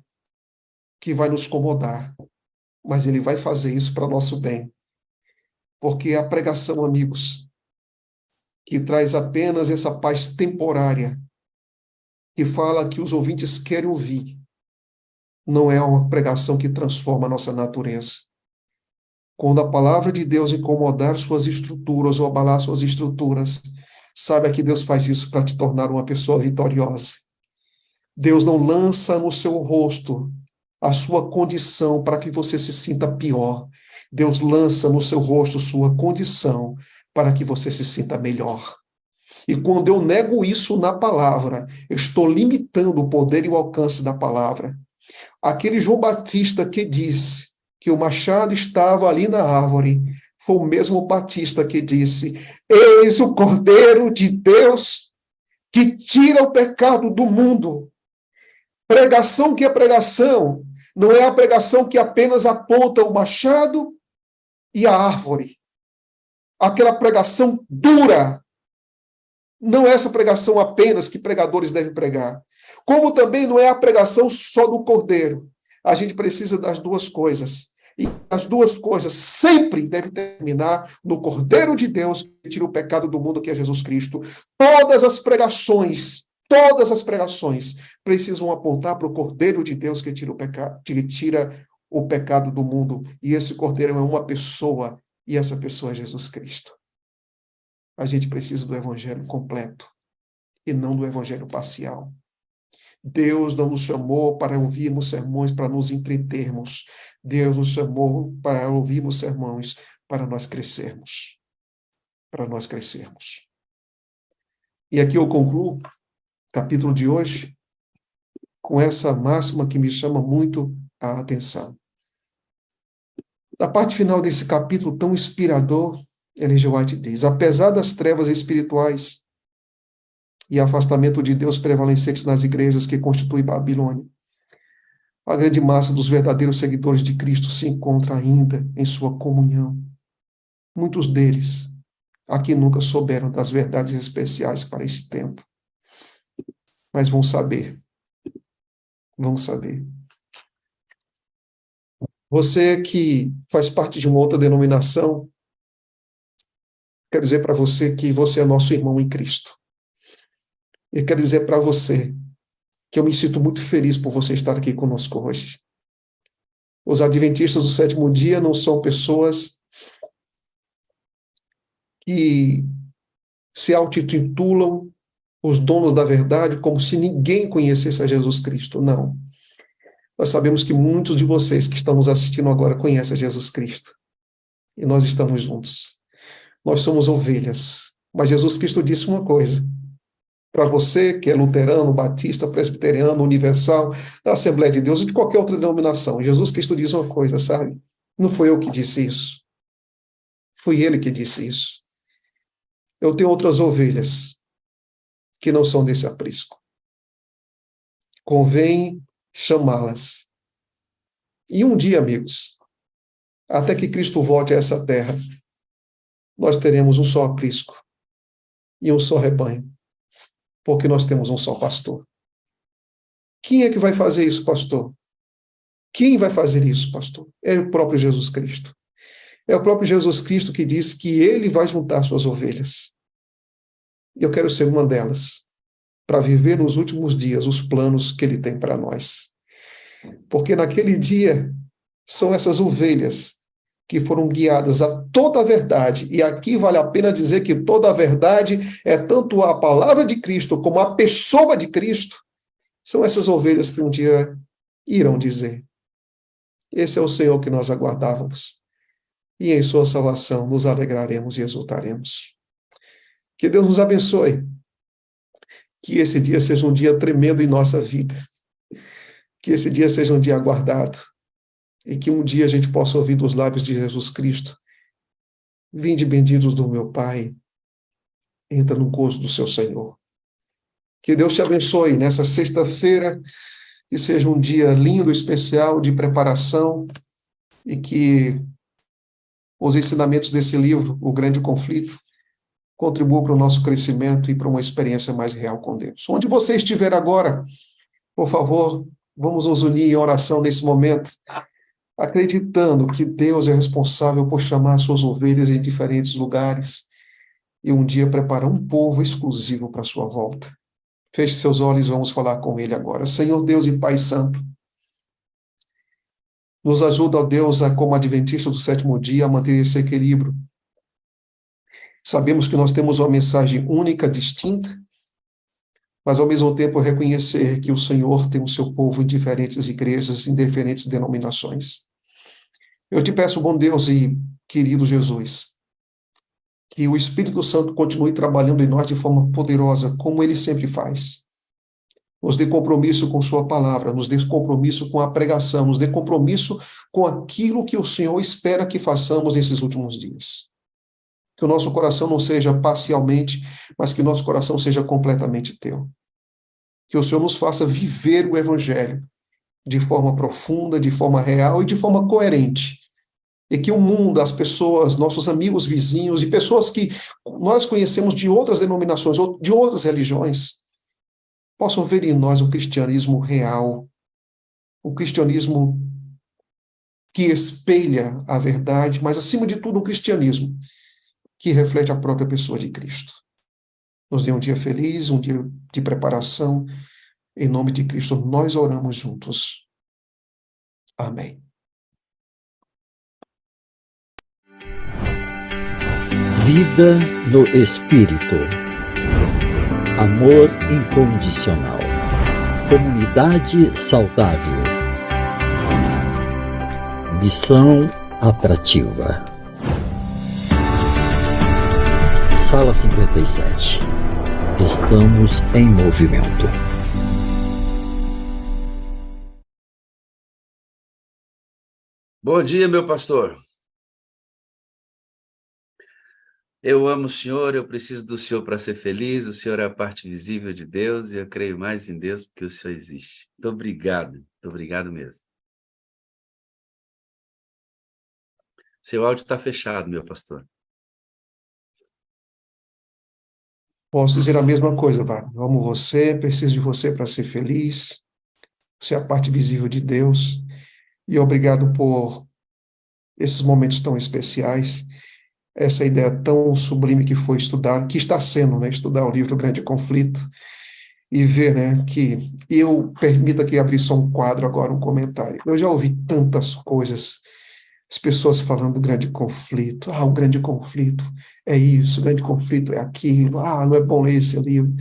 que vai nos incomodar. Mas ele vai fazer isso para nosso bem. Porque a pregação, amigos, que traz apenas essa paz temporária, que fala que os ouvintes querem ouvir, não é uma pregação que transforma a nossa natureza. Quando a palavra de Deus incomodar suas estruturas ou abalar suas estruturas, saiba que Deus faz isso para te tornar uma pessoa vitoriosa. Deus não lança no seu rosto a sua condição para que você se sinta pior. Deus lança no seu rosto sua condição para que você se sinta melhor. E quando eu nego isso na palavra, eu estou limitando o poder e o alcance da palavra. Aquele João Batista que disse que o machado estava ali na árvore, foi o mesmo Batista que disse: Eis o Cordeiro de Deus que tira o pecado do mundo. Pregação que é pregação, não é a pregação que apenas aponta o machado e a árvore. Aquela pregação dura. Não é essa pregação apenas que pregadores devem pregar. Como também não é a pregação só do Cordeiro. A gente precisa das duas coisas. E as duas coisas sempre devem terminar no Cordeiro de Deus que tira o pecado do mundo, que é Jesus Cristo. Todas as pregações precisam apontar para o Cordeiro de Deus que tira o pecado do mundo. E esse Cordeiro é uma pessoa, e essa pessoa é Jesus Cristo. A gente precisa do evangelho completo e não do evangelho parcial. Deus não nos chamou para ouvirmos sermões para nos entretermos. Deus nos chamou para ouvirmos sermões para nós crescermos. Para nós crescermos. E aqui eu concluo o capítulo de hoje com essa máxima que me chama muito a atenção. Na parte final desse capítulo tão inspirador, Ellen G. White diz: apesar das trevas espirituais e afastamento de Deus prevalecentes nas igrejas que constituem Babilônia, a grande massa dos verdadeiros seguidores de Cristo se encontra ainda em sua comunhão. Muitos deles aqui nunca souberam das verdades especiais para esse tempo, mas vão saber. Vão saber. Você que faz parte de uma outra denominação, quero dizer para você que você é nosso irmão em Cristo. E quero dizer para você que eu me sinto muito feliz por você estar aqui conosco hoje. Os adventistas do sétimo dia não são pessoas que se auto-intitulam os donos da verdade como se ninguém conhecesse a Jesus Cristo. Não. Nós sabemos que muitos de vocês que estão nos assistindo agora conhecem Jesus Cristo. E nós estamos juntos. Nós somos ovelhas. Mas Jesus Cristo disse uma coisa. Para você que é luterano, batista, presbiteriano, universal, da Assembleia de Deus ou de qualquer outra denominação, Jesus Cristo diz uma coisa, sabe? Não foi eu que disse isso. Foi ele que disse isso. Eu tenho outras ovelhas que não são desse aprisco. Convém chamá-las. E um dia, amigos, até que Cristo volte a essa terra, nós teremos um só aprisco e um só rebanho, porque nós temos um só pastor. Quem é que vai fazer isso, pastor? Quem vai fazer isso, pastor? É o próprio Jesus Cristo. É o próprio Jesus Cristo que diz que ele vai juntar suas ovelhas. Eu quero ser uma delas, para viver nos últimos dias os planos que ele tem para nós. Porque naquele dia são essas ovelhas que foram guiadas a toda a verdade. E aqui vale a pena dizer que toda a verdade é tanto a palavra de Cristo como a pessoa de Cristo. São essas ovelhas que um dia irão dizer: esse é o Senhor que nós aguardávamos. E em sua salvação nos alegraremos e exultaremos. Que Deus nos abençoe. Que esse dia seja um dia tremendo em nossa vida. Que esse dia seja um dia aguardado. E que um dia a gente possa ouvir dos lábios de Jesus Cristo: vinde benditos do meu Pai, entra no gozo do seu Senhor. Que Deus te abençoe nessa sexta-feira, que seja um dia lindo, especial, de preparação, e que os ensinamentos desse livro, O Grande Conflito, contribuam para o nosso crescimento e para uma experiência mais real com Deus. Onde você estiver agora, por favor, vamos nos unir em oração nesse momento, acreditando que Deus é responsável por chamar suas ovelhas em diferentes lugares e um dia preparar um povo exclusivo para a sua volta. Feche seus olhos e vamos falar com Ele agora. Senhor Deus e Pai Santo, nos ajuda, ó Deus, como adventista do sétimo dia, a manter esse equilíbrio. Sabemos que nós temos uma mensagem única, distinta, mas ao mesmo tempo reconhecer que o Senhor tem o seu povo em diferentes igrejas, em diferentes denominações. Eu te peço, bom Deus e querido Jesus, que o Espírito Santo continue trabalhando em nós de forma poderosa, como ele sempre faz. Nos dê compromisso com sua palavra, nos dê compromisso com a pregação, nos dê compromisso com aquilo que o Senhor espera que façamos nesses últimos dias. Que o nosso coração não seja parcialmente, mas que nosso coração seja completamente teu. Que o Senhor nos faça viver o Evangelho de forma profunda, de forma real e de forma coerente. E que o mundo, as pessoas, nossos amigos vizinhos e pessoas que nós conhecemos de outras denominações ou de outras religiões, possam ver em nós o cristianismo real, o cristianismo que espelha a verdade, mas acima de tudo um cristianismo que reflete a própria pessoa de Cristo. Nos dê um dia feliz, um dia de preparação. Em nome de Cristo, nós oramos juntos. Amém. Vida no Espírito. Amor incondicional. Comunidade saudável. Missão atrativa. Sala 57. Estamos em movimento. Bom dia, meu pastor. Eu amo o Senhor, eu preciso do Senhor para ser feliz, o Senhor é a parte visível de Deus e eu creio mais em Deus porque o Senhor existe. Muito obrigado mesmo. Seu áudio está fechado, meu pastor. Posso dizer a mesma coisa, Wagner. Amo você, preciso de você para ser feliz. Você é a parte visível de Deus. E obrigado por esses momentos tão especiais. Essa ideia tão sublime que foi estudar, que está sendo, né, estudar o livro Grande Conflito e ver, né, que eu permita que abrir só um quadro agora, um comentário. Eu já ouvi tantas coisas, as pessoas falando do grande conflito. O grande conflito é isso, o grande conflito é aquilo. Não é bom ler esse livro.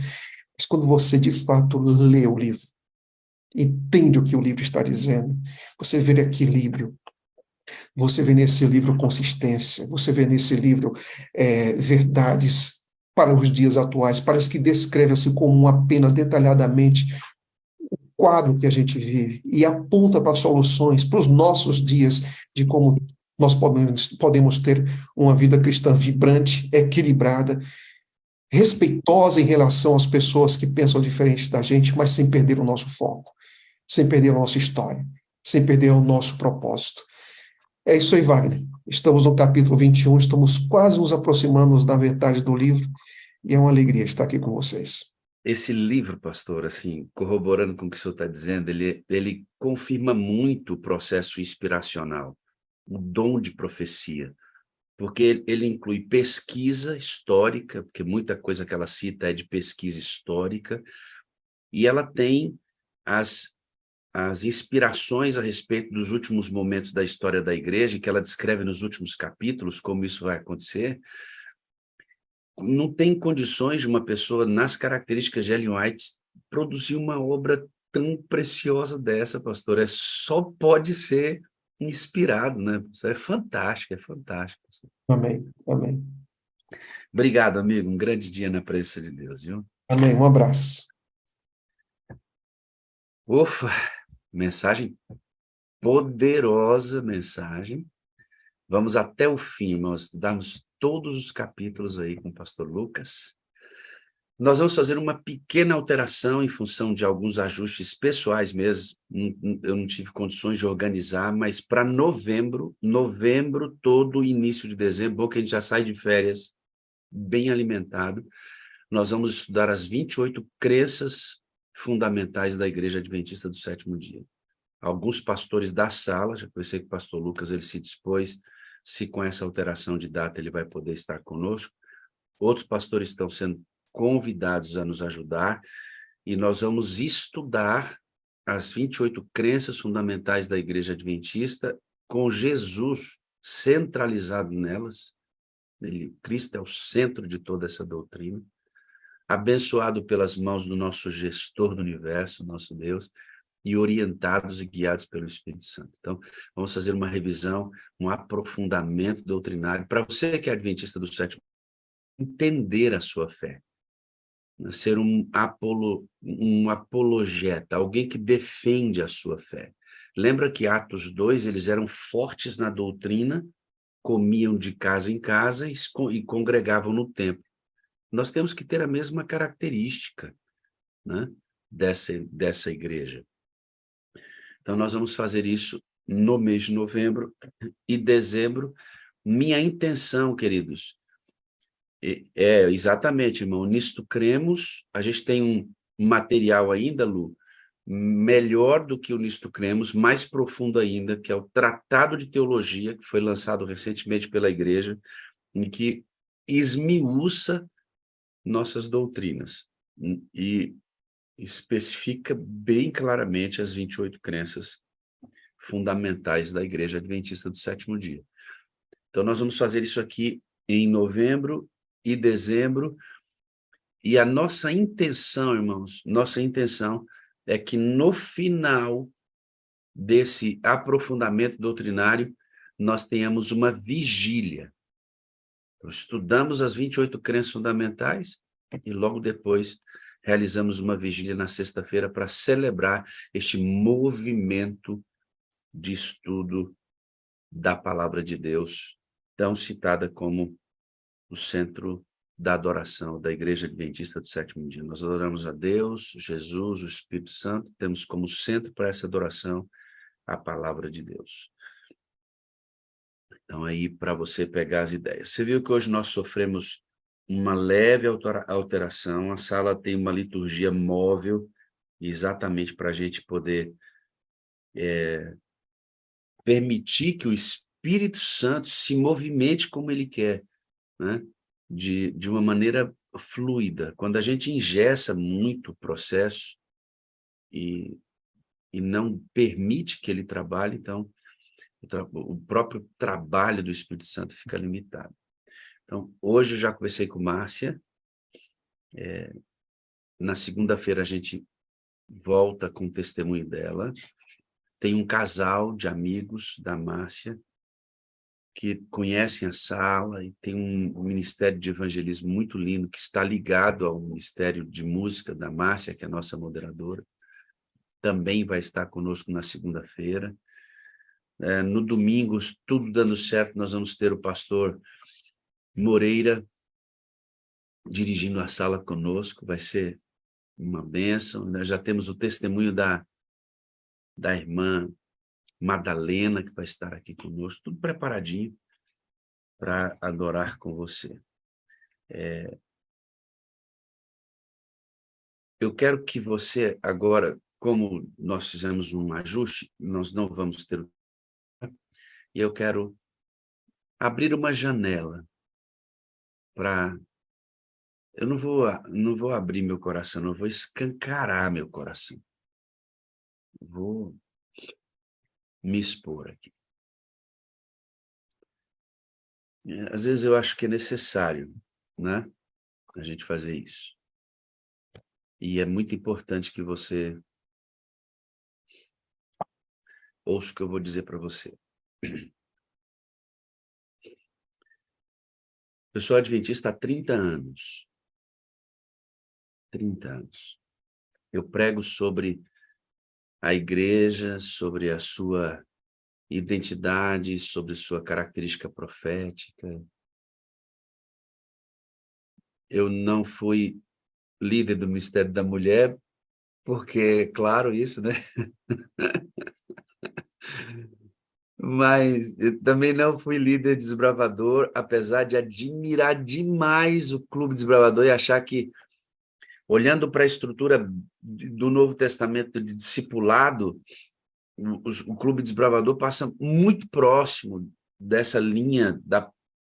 Mas quando você de fato lê o livro, Entende o que o livro está dizendo. Você vê equilíbrio, você vê nesse livro consistência, você vê nesse livro verdades para os dias atuais. Parece que descreve assim como apenas detalhadamente o quadro que a gente vive e aponta para soluções para os nossos dias de como nós podemos ter uma vida cristã vibrante, equilibrada, respeitosa em relação às pessoas que pensam diferente da gente, mas sem perder o nosso foco, sem perder a nossa história, sem perder o nosso propósito. É isso aí, Wagner. Estamos no capítulo 21, estamos quase nos aproximando da metade do livro, e é uma alegria estar aqui com vocês. Esse livro, pastor, assim, corroborando com o que o senhor está dizendo, ele confirma muito o processo inspiracional, o dom de profecia, porque ele inclui pesquisa histórica, porque muita coisa que ela cita é de pesquisa histórica, e ela tem as inspirações a respeito dos últimos momentos da história da igreja, que ela descreve nos últimos capítulos, como isso vai acontecer. Não tem condições de uma pessoa, nas características de Ellen White, produzir uma obra tão preciosa dessa, pastor. Só pode ser inspirado, né? É fantástico, é fantástico. Amém, amém. Obrigado, amigo. Um grande dia na presença de Deus, viu? Amém, um abraço. Ufa, mensagem poderosa, mensagem. Vamos até o fim, irmãos, estudarmos todos os capítulos aí com o pastor Lucas. Nós vamos fazer uma pequena alteração em função de alguns ajustes pessoais mesmo. Eu não tive condições de organizar, mas para novembro, todo início de dezembro, que a gente já sai de férias bem alimentado, nós vamos estudar as 28 crenças fundamentais da Igreja Adventista do Sétimo Dia. Alguns pastores da sala, já conversei com o pastor Lucas, ele se dispôs, se com essa alteração de data ele vai poder estar conosco. Outros pastores estão sendo convidados a nos ajudar, e nós vamos estudar as 28 crenças fundamentais da Igreja Adventista, com Jesus centralizado nelas. Cristo é o centro de toda essa doutrina, abençoado pelas mãos do nosso gestor do universo, nosso Deus, e orientados e guiados pelo Espírito Santo. Então, vamos fazer uma revisão, um aprofundamento doutrinário, para você que é adventista do sétimo, entender a sua fé, ser um apologeta, alguém que defende a sua fé. Lembra que Atos 2, eles eram fortes na doutrina, comiam de casa em casa e congregavam no templo. Nós temos que ter a mesma característica, né, dessa igreja. Então, nós vamos fazer isso no mês de novembro e dezembro. Minha intenção, queridos, exatamente, irmão, nisto cremos. A gente tem um material ainda, Lu, melhor do que o Nisto Cremos, mais profundo ainda, que é o Tratado de Teologia, que foi lançado recentemente pela Igreja, em que esmiuça nossas doutrinas e especifica bem claramente as 28 crenças fundamentais da Igreja Adventista do Sétimo Dia. Então, nós vamos fazer isso aqui em novembro e dezembro, e a nossa intenção, irmãos, nossa intenção é que no final desse aprofundamento doutrinário, nós tenhamos uma vigília. Estudamos as 28 crenças fundamentais e logo depois realizamos uma vigília na sexta-feira para celebrar este movimento de estudo da Palavra de Deus, tão citada como o centro da adoração da Igreja Adventista do Sétimo Dia. Nós adoramos a Deus, Jesus, o Espírito Santo, temos como centro para essa adoração a Palavra de Deus. Então, aí, para você pegar as ideias. Você viu que hoje nós sofremos uma leve alteração, a sala tem uma liturgia móvel, exatamente para a gente poder permitir que o Espírito Santo se movimente como ele quer, né? De uma maneira fluida. Quando a gente engessa muito o processo e não permite que ele trabalhe, então o próprio trabalho do Espírito Santo fica limitado. Então, hoje eu já conversei com Márcia, na segunda-feira a gente volta com o testemunho dela. Tem um casal de amigos da Márcia que conhecem a sala e tem um ministério de evangelismo muito lindo que está ligado ao Ministério de Música da Márcia, que é a nossa moderadora. Também vai estar conosco na segunda-feira. No domingo, tudo dando certo, nós vamos ter o pastor Moreira dirigindo a sala conosco. Vai ser uma bênção. Nós já temos o testemunho da irmã Madalena, que vai estar aqui conosco, tudo preparadinho para adorar com você. Eu quero que você agora, como nós fizemos um ajuste, nós não vamos ter... E eu quero abrir uma janela para... Eu não vou abrir meu coração, eu vou escancarar meu coração. Vou me expor aqui. Às vezes eu acho que é necessário, né, a gente fazer isso. E é muito importante que você ouça o que eu vou dizer para você. Eu sou adventista há 30 anos. 30 anos. Eu prego sobre a igreja, sobre a sua identidade, sobre sua característica profética. Eu não fui líder do Ministério da Mulher, porque, claro, isso, né? Mas eu também não fui líder desbravador, apesar de admirar demais o Clube Desbravador e achar que, olhando para a estrutura do Novo Testamento de discipulado, o Clube Desbravador passa muito próximo dessa linha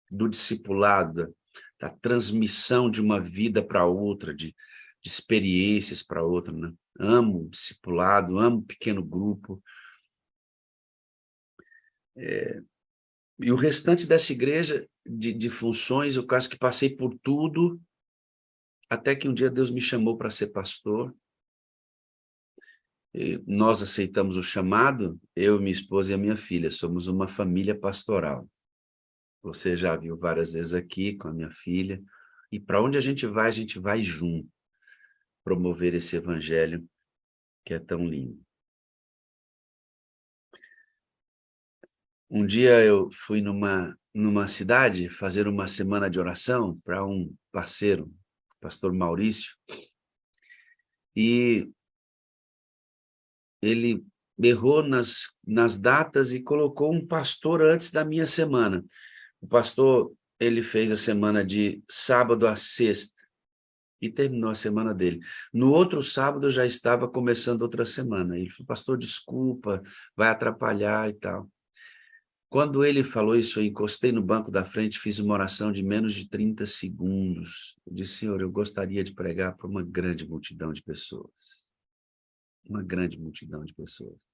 do discipulado, da transmissão de uma vida para outra, de experiências para outra, né? Amo o discipulado, amo o pequeno grupo. E o restante dessa igreja, de funções, eu quase que passei por tudo, até que um dia Deus me chamou para ser pastor. E nós aceitamos o chamado, eu, minha esposa e a minha filha, somos uma família pastoral. Você já viu várias vezes aqui com a minha filha. E para onde a gente vai junto, promover esse evangelho que é tão lindo. Um dia eu fui numa cidade fazer uma semana de oração para um parceiro, o pastor Maurício, e ele errou nas datas e colocou um pastor antes da minha semana. O pastor, ele fez a semana de sábado a sexta e terminou a semana dele. No outro sábado eu já estava começando outra semana. Ele falou, pastor, desculpa, vai atrapalhar e tal. Quando ele falou isso, eu encostei no banco da frente, fiz uma oração de menos de 30 segundos. Eu disse, Senhor, eu gostaria de pregar para uma grande multidão de pessoas. Uma grande multidão de pessoas.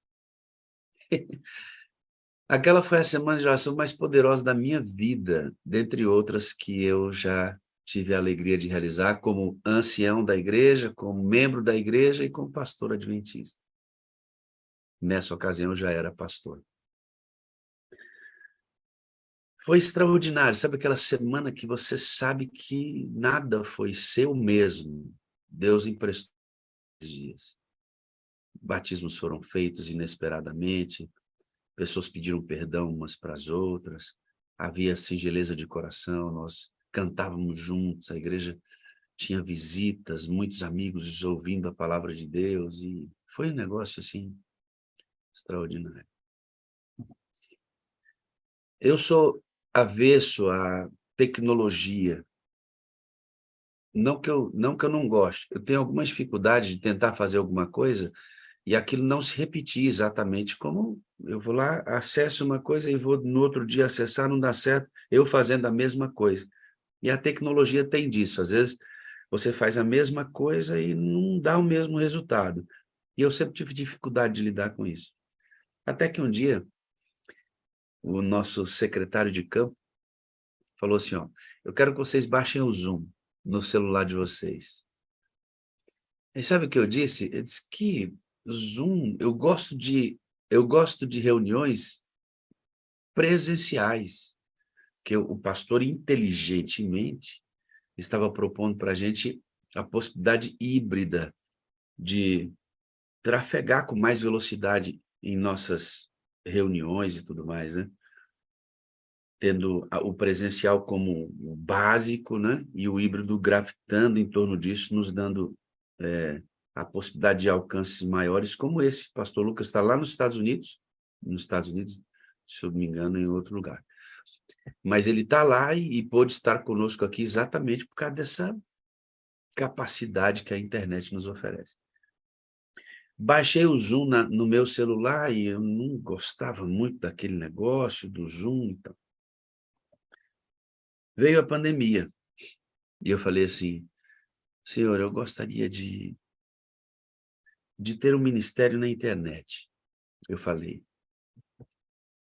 Aquela foi a semana de oração mais poderosa da minha vida, dentre outras que eu já tive a alegria de realizar como ancião da igreja, como membro da igreja e como pastor adventista. Nessa ocasião eu já era pastor. Foi extraordinário, sabe aquela semana que você sabe que nada foi seu mesmo. Deus emprestou esses dias. Batismos foram feitos inesperadamente, pessoas pediram perdão umas para as outras, havia singeleza de coração, nós cantávamos juntos, a igreja tinha visitas, muitos amigos ouvindo a palavra de Deus, e foi um negócio assim, extraordinário. Eu sou avesso à tecnologia, não que eu não goste, eu tenho alguma dificuldade de tentar fazer alguma coisa e aquilo não se repetir exatamente como eu vou lá, acesso uma coisa e vou no outro dia acessar, não dá certo, eu fazendo a mesma coisa. E a tecnologia tem disso, às vezes você faz a mesma coisa e não dá o mesmo resultado. E eu sempre tive dificuldade de lidar com isso. Até que um dia, o nosso secretário de campo falou assim, ó, eu quero que vocês baixem o Zoom no celular de vocês. E sabe o que eu disse? Eu disse que Zoom, eu gosto de reuniões presenciais, que o pastor inteligentemente estava propondo para a gente a possibilidade híbrida de trafegar com mais velocidade em nossas reuniões e tudo mais, né? Tendo o presencial como o básico, né? E o híbrido gravitando em torno disso, nos dando a possibilidade de alcances maiores, como esse. O pastor Lucas está lá nos Estados Unidos, se eu não me engano, em outro lugar. Mas ele está lá e pôde estar conosco aqui exatamente por causa dessa capacidade que a internet nos oferece. Baixei o Zoom no meu celular e eu não gostava muito daquele negócio do Zoom. Então. Veio a pandemia e eu falei assim, Senhor, eu gostaria de ter um ministério na internet. Eu falei.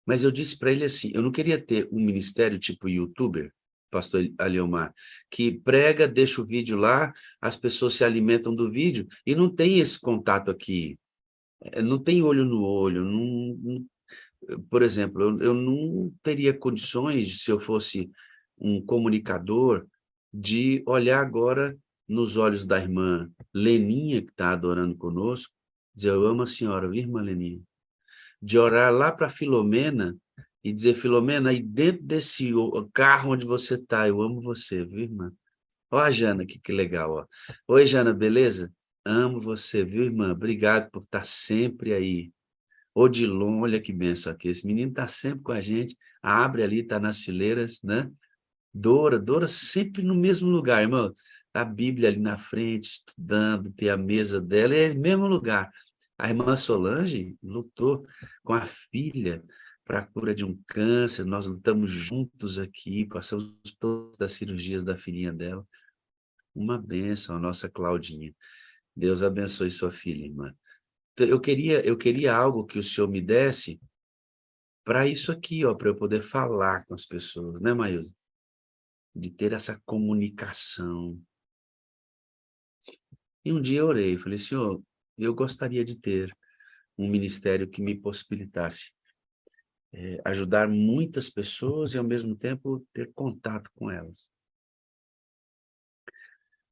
Mas eu disse para ele assim, eu não queria ter um ministério tipo youtuber, pastor Aliomar, que prega, deixa o vídeo lá, as pessoas se alimentam do vídeo e não tem esse contato aqui, não tem olho no olho, por exemplo, eu não teria condições, se eu fosse um comunicador, de olhar agora nos olhos da irmã Leninha, que está adorando conosco, dizer, eu amo a senhora, viu, irmã Leninha? De orar lá para Filomena e dizer, Filomena, aí dentro desse carro onde você está, eu amo você, viu, irmã? Ó a Jana, que legal, ó. Oi, Jana, beleza? Amo você, viu, irmã? Obrigado por estar sempre aí. Odilon, olha que benção aqui. Esse menino está sempre com a gente, abre ali, está nas fileiras, né? Dora sempre no mesmo lugar, irmão. A Bíblia ali na frente, estudando, tem a mesa dela, é o mesmo lugar. A irmã Solange lutou com a filha para a cura de um câncer, nós lutamos juntos aqui, passamos todas as cirurgias da filhinha dela. Uma bênção, a nossa Claudinha. Deus abençoe sua filha, irmã. Eu queria algo que o Senhor me desse para isso aqui, ó, para eu poder falar com as pessoas, né, Maísa? De ter essa comunicação. E um dia eu orei, falei, Senhor, eu gostaria de ter um ministério que me possibilitasse ajudar muitas pessoas e, ao mesmo tempo, ter contato com elas.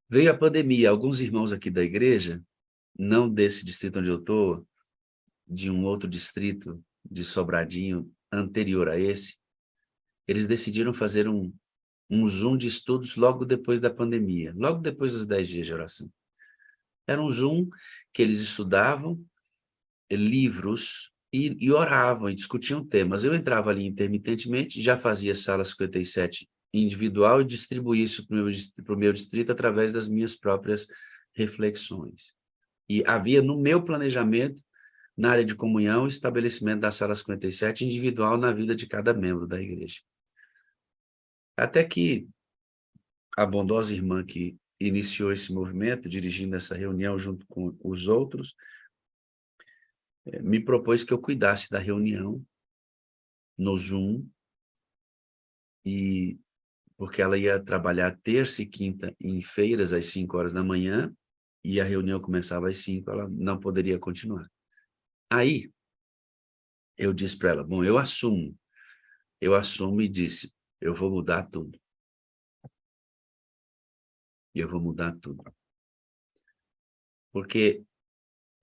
Veio a pandemia, alguns irmãos aqui da igreja, não desse distrito onde eu estou, de um outro distrito de Sobradinho, anterior a esse, eles decidiram fazer um Zoom de estudos logo depois da pandemia, logo depois dos 10 dias de oração. Era um Zoom que eles estudavam livros e oravam e discutiam temas. Eu entrava ali intermitentemente, já fazia sala 57 individual e distribuía isso para o meu distrito através das minhas próprias reflexões. E havia no meu planejamento, na área de comunhão, o estabelecimento da sala 57 individual na vida de cada membro da igreja. Até que a bondosa irmã que iniciou esse movimento, dirigindo essa reunião junto com os outros, me propôs que eu cuidasse da reunião no Zoom, e porque ela ia trabalhar terça e quinta em feiras às 5 horas da manhã, e a reunião começava às 5, ela não poderia continuar. Aí, eu disse para ela, bom, eu assumo e disse, eu vou mudar tudo. E eu vou mudar tudo. Porque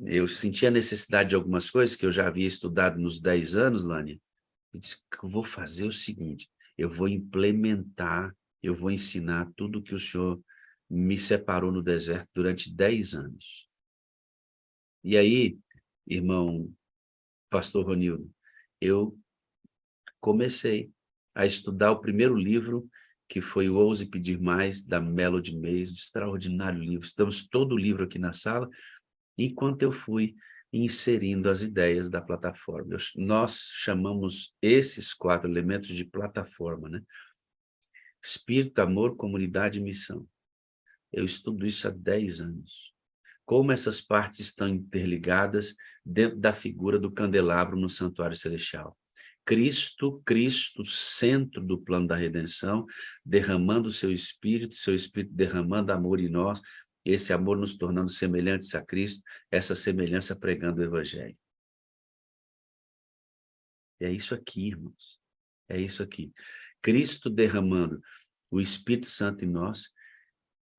eu senti a necessidade de algumas coisas que eu já havia estudado nos 10 anos, Lânia. Eu disse que eu vou fazer o seguinte, eu vou implementar, eu vou ensinar tudo que o Senhor me separou no deserto durante 10 anos. E aí, irmão pastor Ronildo, eu comecei a estudar o primeiro livro, que foi o Ouse Pedir Mais, da Melody Mays, de extraordinário livro. Estamos todo o livro aqui na sala, enquanto eu fui inserindo as ideias da plataforma. Nós chamamos esses 4 elementos de plataforma, né? Espírito, amor, comunidade e missão. Eu estudo isso há 10 anos. Como essas partes estão interligadas dentro da figura do candelabro no santuário celestial. Cristo, centro do plano da redenção, derramando o seu Espírito derramando amor em nós, esse amor nos tornando semelhantes a Cristo, essa semelhança pregando o Evangelho. É isso aqui, irmãos. É isso aqui. Cristo derramando o Espírito Santo em nós,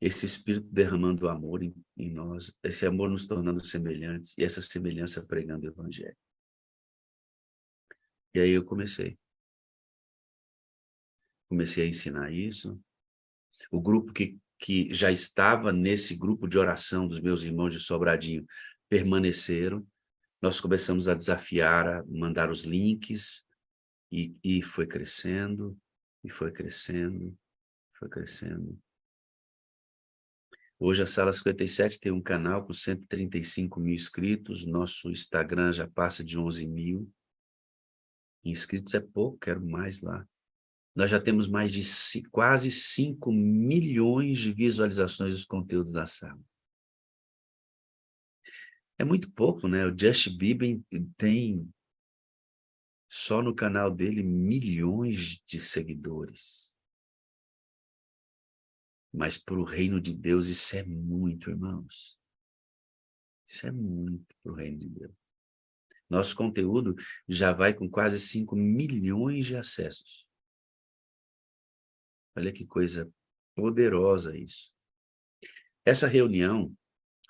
esse Espírito derramando o amor em nós, esse amor nos tornando semelhantes, e essa semelhança pregando o Evangelho. E aí eu comecei a ensinar isso. O grupo que já estava nesse grupo de oração dos meus irmãos de Sobradinho permaneceram. Nós começamos a desafiar, a mandar os links, e foi crescendo, e foi crescendo, foi crescendo. Hoje a Sala 57 tem um canal com 135 mil inscritos, nosso Instagram já passa de 11 mil. Inscritos é pouco, quero mais lá. Nós já temos mais de quase 5 milhões de visualizações dos conteúdos da sala. É muito pouco, né? O Justin Bieber tem, só no canal dele, milhões de seguidores. Mas para o reino de Deus isso é muito, irmãos. Isso é muito para o reino de Deus. Nosso conteúdo já vai com quase 5 milhões de acessos. Olha que coisa poderosa isso. Essa reunião,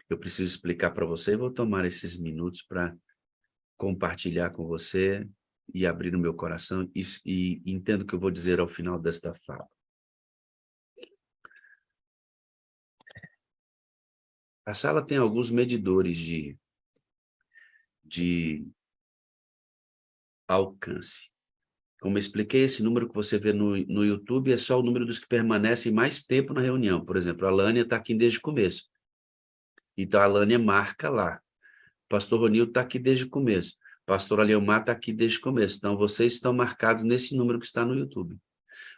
eu preciso explicar para você, e vou tomar esses minutos para compartilhar com você e abrir o meu coração e entendo o que eu vou dizer ao final desta fala. A sala tem alguns medidores de alcance. Como eu expliquei, esse número que você vê no YouTube é só o número dos que permanecem mais tempo na reunião. Por exemplo, a Lânia está aqui desde o começo. Então, a Lânia marca lá. O pastor Ronildo está aqui desde o começo. O pastor Aleomar está aqui desde o começo. Então, vocês estão marcados nesse número que está no YouTube.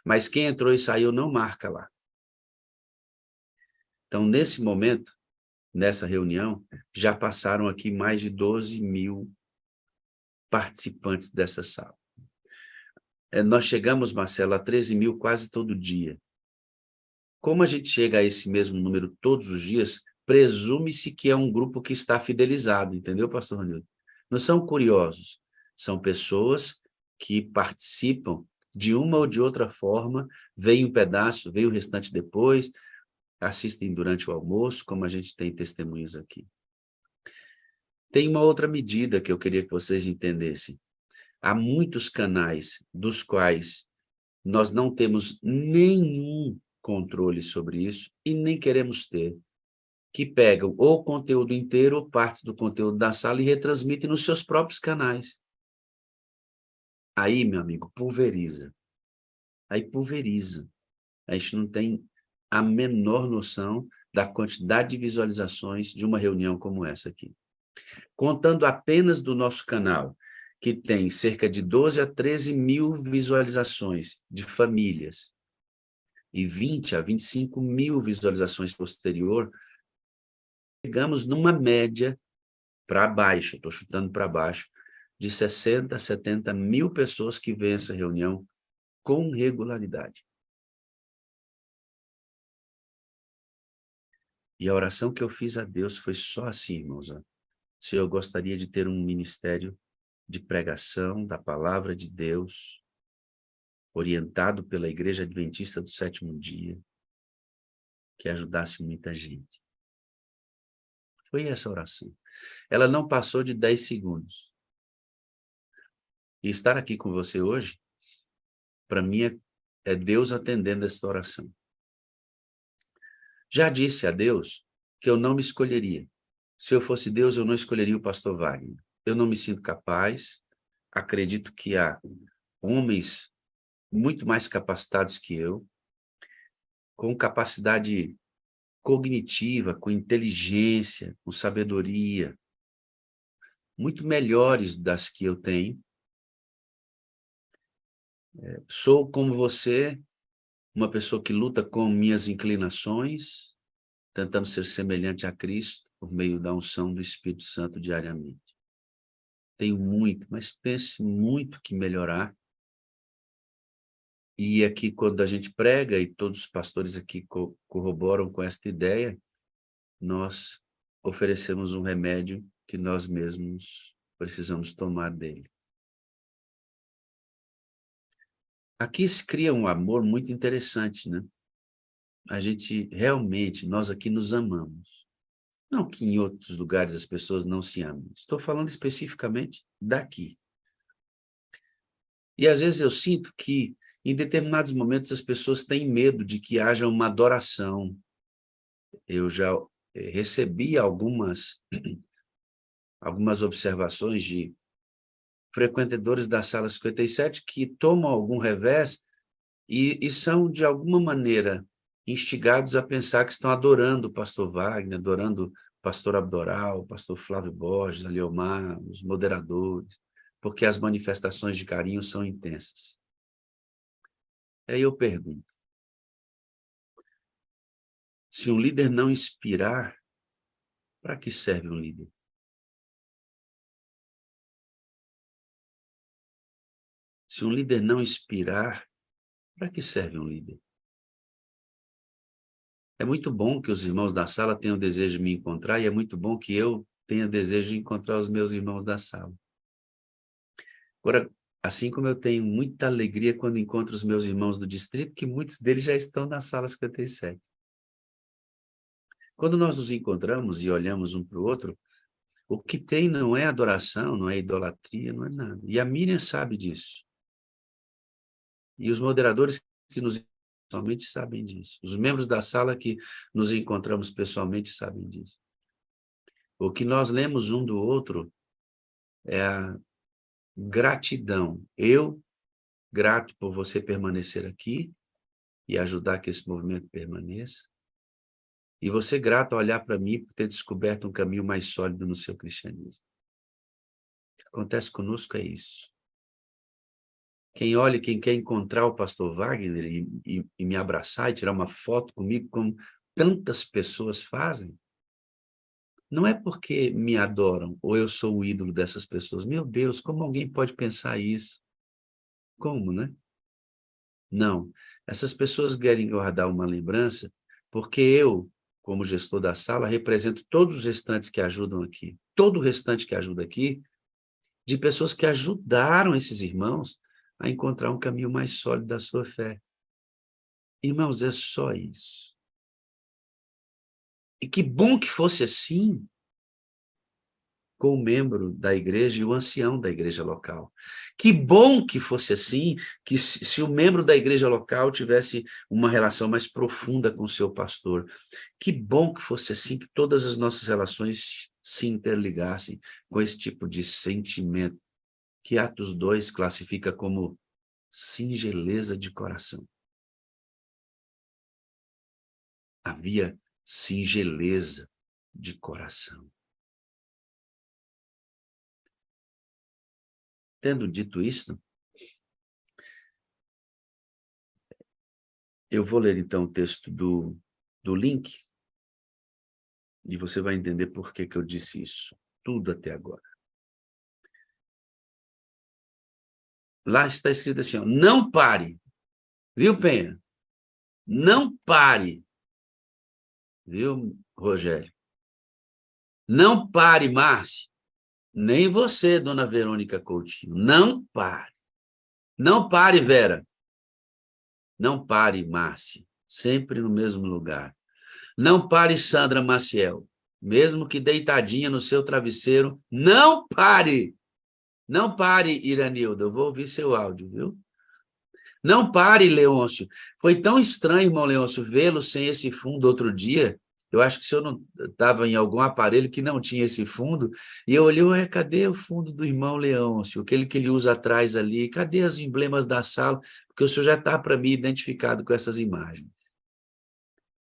Mas quem entrou e saiu não marca lá. Então, nesse momento, nessa reunião, já passaram aqui mais de 12 mil participantes dessa sala. Nós chegamos, Marcelo, a 13 mil quase todo dia. Como a gente chega a esse mesmo número todos os dias, presume-se que é um grupo que está fidelizado, entendeu, pastor Ronildo? Não são curiosos, são pessoas que participam de uma ou de outra forma, veem um pedaço, veem o restante depois, assistem durante o almoço, como a gente tem testemunhos aqui. Tem uma outra medida que eu queria que vocês entendessem. Há muitos canais dos quais nós não temos nenhum controle sobre isso e nem queremos ter, que pegam ou o conteúdo inteiro ou partes do conteúdo da sala e retransmitem nos seus próprios canais. Aí, meu amigo, pulveriza. Aí pulveriza. A gente não tem a menor noção da quantidade de visualizações de uma reunião como essa aqui. Contando apenas do nosso canal, que tem cerca de 12 a 13 mil visualizações de famílias e 20 a 25 mil visualizações posterior, chegamos numa média para baixo, estou chutando para baixo, de 60 a 70 mil pessoas que veem essa reunião com regularidade. E a oração que eu fiz a Deus foi só assim, irmãos. Senhor, eu gostaria de ter um ministério de pregação da palavra de Deus, orientado pela Igreja Adventista do Sétimo Dia, que ajudasse muita gente. Foi essa oração. Ela não passou de 10 segundos. E estar aqui com você hoje, para mim, é Deus atendendo esta oração. Já disse a Deus que eu não me escolheria. Se eu fosse Deus, eu não escolheria o pastor Wagner. Eu não me sinto capaz, acredito que há homens muito mais capacitados que eu, com capacidade cognitiva, com inteligência, com sabedoria, muito melhores das que eu tenho. Sou como você, uma pessoa que luta com minhas inclinações, tentando ser semelhante a Cristo por meio da unção do Espírito Santo diariamente. Tenho muito, mas pense muito que melhorar. E aqui, quando a gente prega, e todos os pastores aqui corroboram com esta ideia, nós oferecemos um remédio que nós mesmos precisamos tomar dele. Aqui se cria um amor muito interessante, né? A gente realmente, nós aqui nos amamos. Não que em outros lugares as pessoas não se amem. Estou falando especificamente daqui. E às vezes eu sinto que em determinados momentos as pessoas têm medo de que haja uma adoração. Eu já recebi algumas observações de frequentadores da Sala 57 que tomam algum revés e são, de alguma maneira, instigados a pensar que estão adorando o pastor Wagner, adorando o pastor Abdoral, o pastor Flávio Borges, a Leomar, os moderadores, porque as manifestações de carinho são intensas. Aí eu pergunto, se um líder não inspirar, para que serve um líder? Se um líder não inspirar, para que serve um líder? É muito bom que os irmãos da sala tenham desejo de me encontrar e é muito bom que eu tenha desejo de encontrar os meus irmãos da sala. Agora, assim como eu tenho muita alegria quando encontro os meus irmãos do distrito, que muitos deles já estão na Sala 57. Quando nós nos encontramos e olhamos um para o outro, o que tem não é adoração, não é idolatria, não é nada. E a Miriam sabe disso. E os moderadores que nos pessoalmente sabem disso. Os membros da sala que nos encontramos pessoalmente sabem disso. O que nós lemos um do outro é a gratidão. Eu, grato por você permanecer aqui e ajudar que esse movimento permaneça. E você grato a olhar para mim por ter descoberto um caminho mais sólido no seu cristianismo. O que acontece conosco é isso. Quem olha, quem quer encontrar o pastor Wagner e me abraçar e tirar uma foto comigo, como tantas pessoas fazem, não é porque me adoram ou eu sou o ídolo dessas pessoas. Meu Deus, como alguém pode pensar isso? Como, né? Não. Essas pessoas querem guardar uma lembrança porque eu, como gestor da sala, represento todos os restantes que ajudam aqui. Todo o restante que ajuda aqui, de pessoas que ajudaram esses irmãos a encontrar um caminho mais sólido da sua fé. Irmãos, é só isso. E que bom que fosse assim com o membro da igreja e o ancião da igreja local. Que bom que fosse assim, que se o membro da igreja local tivesse uma relação mais profunda com o seu pastor. Que bom que fosse assim, que todas as nossas relações se interligassem com esse tipo de sentimento que Atos 2 classifica como singeleza de coração. Havia singeleza de coração. Tendo dito isto, eu vou ler então o texto do link e você vai entender por que eu disse isso, tudo até agora. Lá está escrito assim, ó, não pare, viu, Penha? Não pare, viu, Rogério? Não pare, Márcia, nem você, dona Verônica Coutinho, não pare. Não pare, Vera. Não pare, Márcia, sempre no mesmo lugar. Não pare, Sandra Maciel, mesmo que deitadinha no seu travesseiro, não pare. Não pare, Iranilda, eu vou ouvir seu áudio, viu? Não pare, Leôncio. Foi tão estranho, irmão Leôncio, vê-lo sem esse fundo outro dia. Eu acho que o senhor não estava em algum aparelho que não tinha esse fundo, e eu olhei, ué, cadê o fundo do irmão Leôncio? Aquele que ele usa atrás ali, cadê os emblemas da sala? Porque o senhor já está para mim identificado com essas imagens.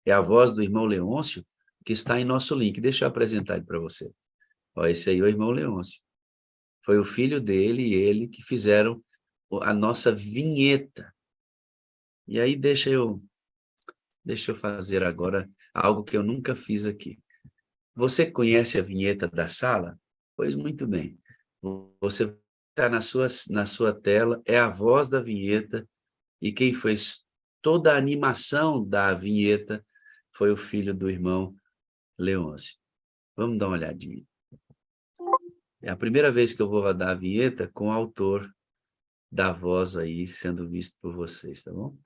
É a voz do irmão Leôncio que está em nosso link. Deixa eu apresentar ele para você. Ó, esse aí é o irmão Leôncio. Foi o filho dele e ele que fizeram a nossa vinheta. E aí deixa eu fazer agora algo que eu nunca fiz aqui. Você conhece a vinheta da sala? Pois muito bem. Você está na sua tela, é a voz da vinheta, e quem fez toda a animação da vinheta foi o filho do irmão Leôncio, vamos dar uma olhadinha. É a primeira vez que eu vou rodar a vinheta com o autor da voz aí sendo visto por vocês, tá bom?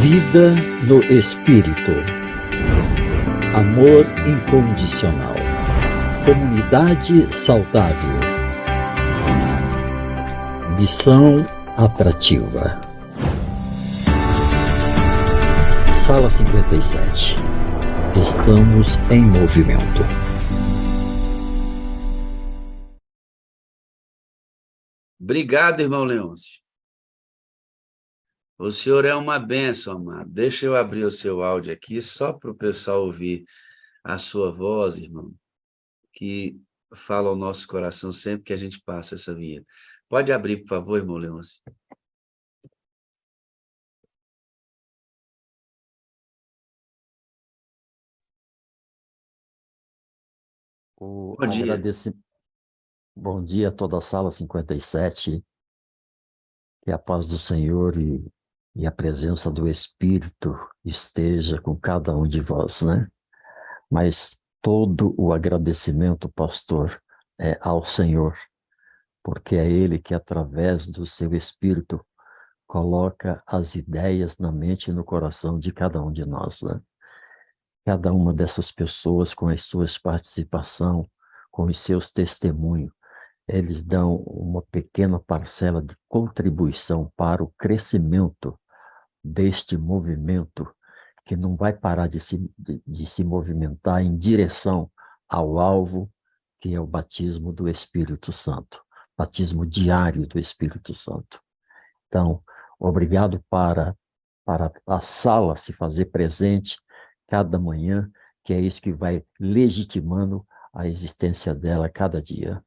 Vida no Espírito. Amor incondicional. Comunidade saudável. Missão atrativa. Sala 57. Estamos em movimento. Obrigado, irmão Leôncio. O senhor é uma bênção, amado. Deixa eu abrir o seu áudio aqui, só para o pessoal ouvir a sua voz, irmão, que fala ao nosso coração sempre que a gente passa essa vinheta. Pode abrir, por favor, irmão Leôncio. Bom dia. Bom dia a toda a Sala 57. Que a paz do Senhor e a presença do Espírito esteja com cada um de vós, né? Mas todo o agradecimento, pastor, é ao Senhor, porque é Ele que, através do seu Espírito, coloca as ideias na mente e no coração de cada um de nós, né? Cada uma dessas pessoas, com as suas participações, com os seus testemunhos, eles dão uma pequena parcela de contribuição para o crescimento deste movimento, que não vai parar de se movimentar em direção ao alvo, que é o batismo do Espírito Santo, batismo diário do Espírito Santo. Então, obrigado para a sala se fazer presente cada manhã, que é isso que vai legitimando a existência dela cada dia.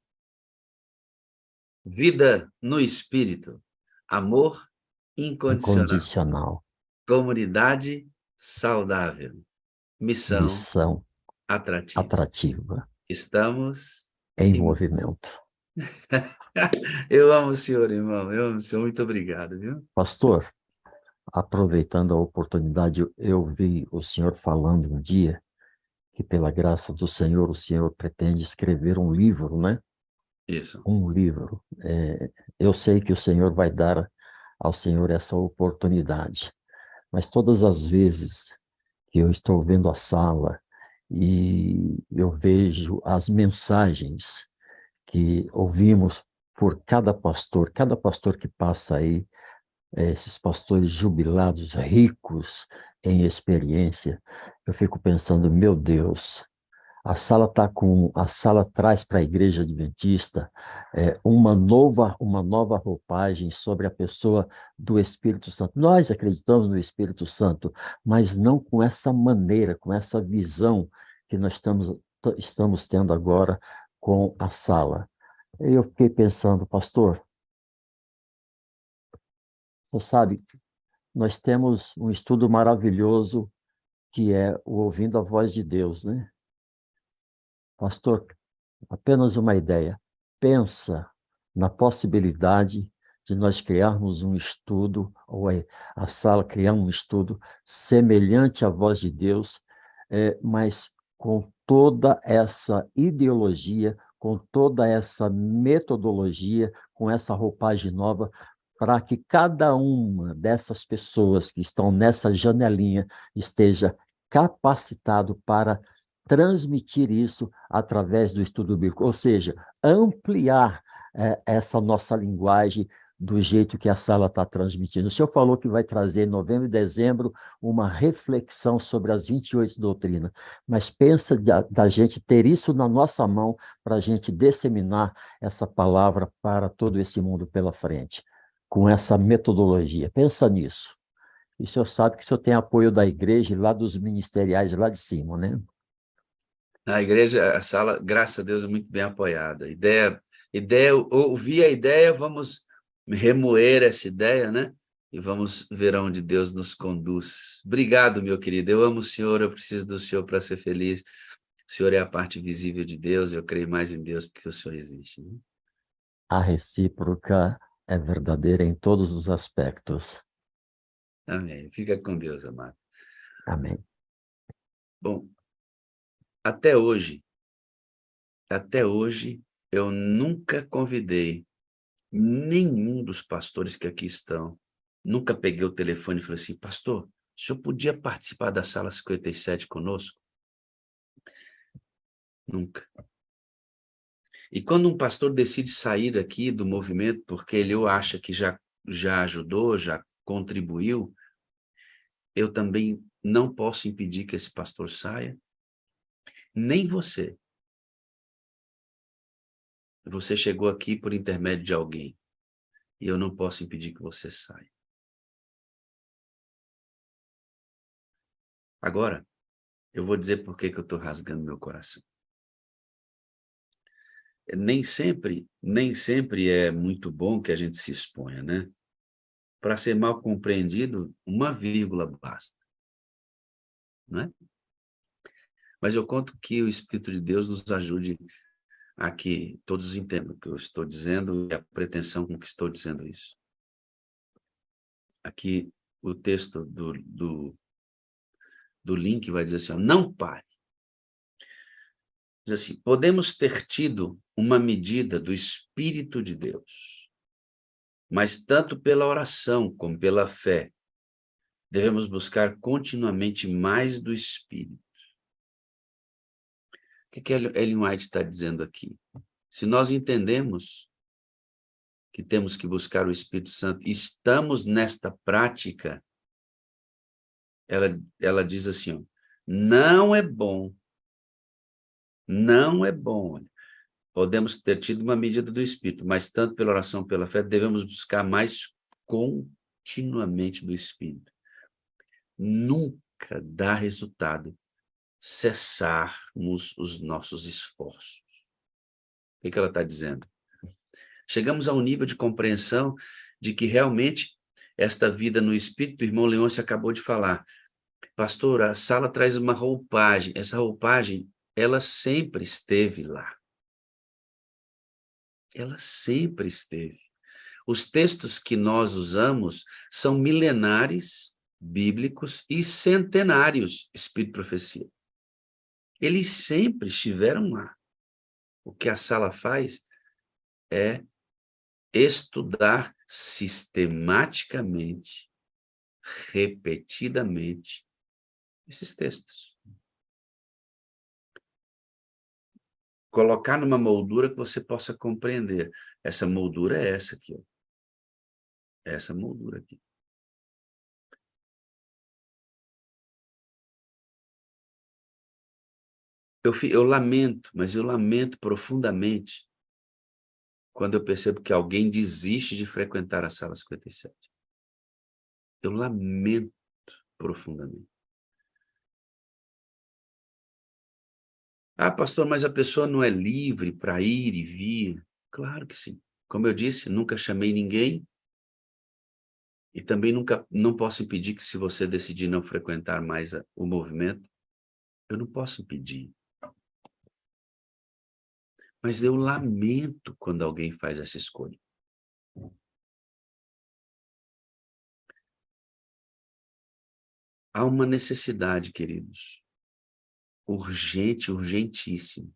Vida no Espírito. Amor incondicional. Incondicional. Comunidade saudável. Missão atrativa. Estamos em movimento. Eu amo o senhor, irmão. Eu amo o senhor. Muito obrigado, viu? Pastor, aproveitando a oportunidade, eu vi o senhor falando um dia que, pela graça do Senhor, o senhor pretende escrever um livro, né? Isso. Um livro. Eu sei que o Senhor vai dar ao senhor essa oportunidade, mas todas as vezes que eu estou vendo a sala e eu vejo as mensagens que ouvimos por cada pastor que passa aí, esses pastores jubilados, ricos em experiência, eu fico pensando, meu Deus, a sala traz para a Igreja Adventista uma nova roupagem sobre a pessoa do Espírito Santo. Nós acreditamos no Espírito Santo, mas não com essa maneira, com essa visão que nós estamos tendo agora com a sala. E eu fiquei pensando, pastor, você sabe, nós temos um estudo maravilhoso que é o Ouvindo a Voz de Deus, né? Pastor, apenas uma ideia. Pensa na possibilidade de nós criarmos um estudo, ou a sala criar um estudo semelhante à voz de Deus, mas com toda essa ideologia, com toda essa metodologia, com essa roupagem nova, para que cada uma dessas pessoas que estão nessa janelinha esteja capacitado para transmitir isso através do estudo bíblico, ou seja, ampliar essa nossa linguagem do jeito que a sala está transmitindo. O senhor falou que vai trazer em novembro e dezembro uma reflexão sobre as 28 doutrinas, mas pensa da gente ter isso na nossa mão para a gente disseminar essa palavra para todo esse mundo pela frente, com essa metodologia. Pensa nisso. E o senhor sabe que o senhor tem apoio da igreja e lá dos ministeriais lá de cima, né? A igreja, a sala, graças a Deus, é muito bem apoiada. Ouvir a ideia, vamos remoer essa ideia, né? E vamos ver aonde Deus nos conduz. Obrigado, meu querido. Eu amo o senhor, eu preciso do senhor para ser feliz. O senhor é a parte visível de Deus, eu creio mais em Deus porque o senhor existe. Né? A recíproca é verdadeira em todos os aspectos. Amém. Fica com Deus, amado. Amém. Bom, até hoje, eu nunca convidei nenhum dos pastores que aqui estão. Nunca peguei o telefone e falei assim, pastor, o senhor podia participar da sala 57 conosco? Nunca. E quando um pastor decide sair aqui do movimento, porque ele ou acha que já ajudou, já contribuiu, eu também não posso impedir que esse pastor saia, nem você. Você chegou aqui por intermédio de alguém, e eu não posso impedir que você saia. Agora, eu vou dizer por que que eu estou rasgando meu coração. Nem sempre é muito bom que a gente se exponha, né? Para ser mal compreendido, uma vírgula basta, né? Mas eu conto que o Espírito de Deus nos ajude a que todos entendam o que eu estou dizendo e a pretensão com que estou dizendo isso. Aqui o texto do link vai dizer assim, ó, não pare. Diz assim, podemos ter tido uma medida do Espírito de Deus, mas tanto pela oração como pela fé, devemos buscar continuamente mais do Espírito. O que Ellen White está dizendo aqui? Se nós entendemos que temos que buscar o Espírito Santo, estamos nesta prática, ela diz assim, ó, não é bom, olha, podemos ter tido uma medida do Espírito, mas tanto pela oração, pela fé, devemos buscar mais continuamente do Espírito. Nunca dá resultado cessarmos os nossos esforços. O que ela está dizendo? Chegamos a um nível de compreensão de que realmente esta vida no Espírito, o irmão Leôncio acabou de falar, pastor, a sala traz uma roupagem, essa roupagem, ela sempre esteve lá. Ela sempre esteve. Os textos que nós usamos são milenares, bíblicos e centenários, Espírito e Profecia. Eles sempre estiveram lá. O que a sala faz é estudar sistematicamente, repetidamente, esses textos. Colocar numa moldura que você possa compreender. Essa moldura é essa aqui, ó. Essa moldura aqui. Eu lamento, mas eu lamento profundamente quando eu percebo que alguém desiste de frequentar a sala 57. Eu lamento profundamente. Ah, pastor, mas a pessoa não é livre para ir e vir? Claro que sim. Como eu disse, nunca chamei ninguém e também não posso impedir que se você decidir não frequentar mais o movimento, eu não posso impedir. Mas eu lamento quando alguém faz essa escolha. Há uma necessidade, queridos, urgente, urgentíssima,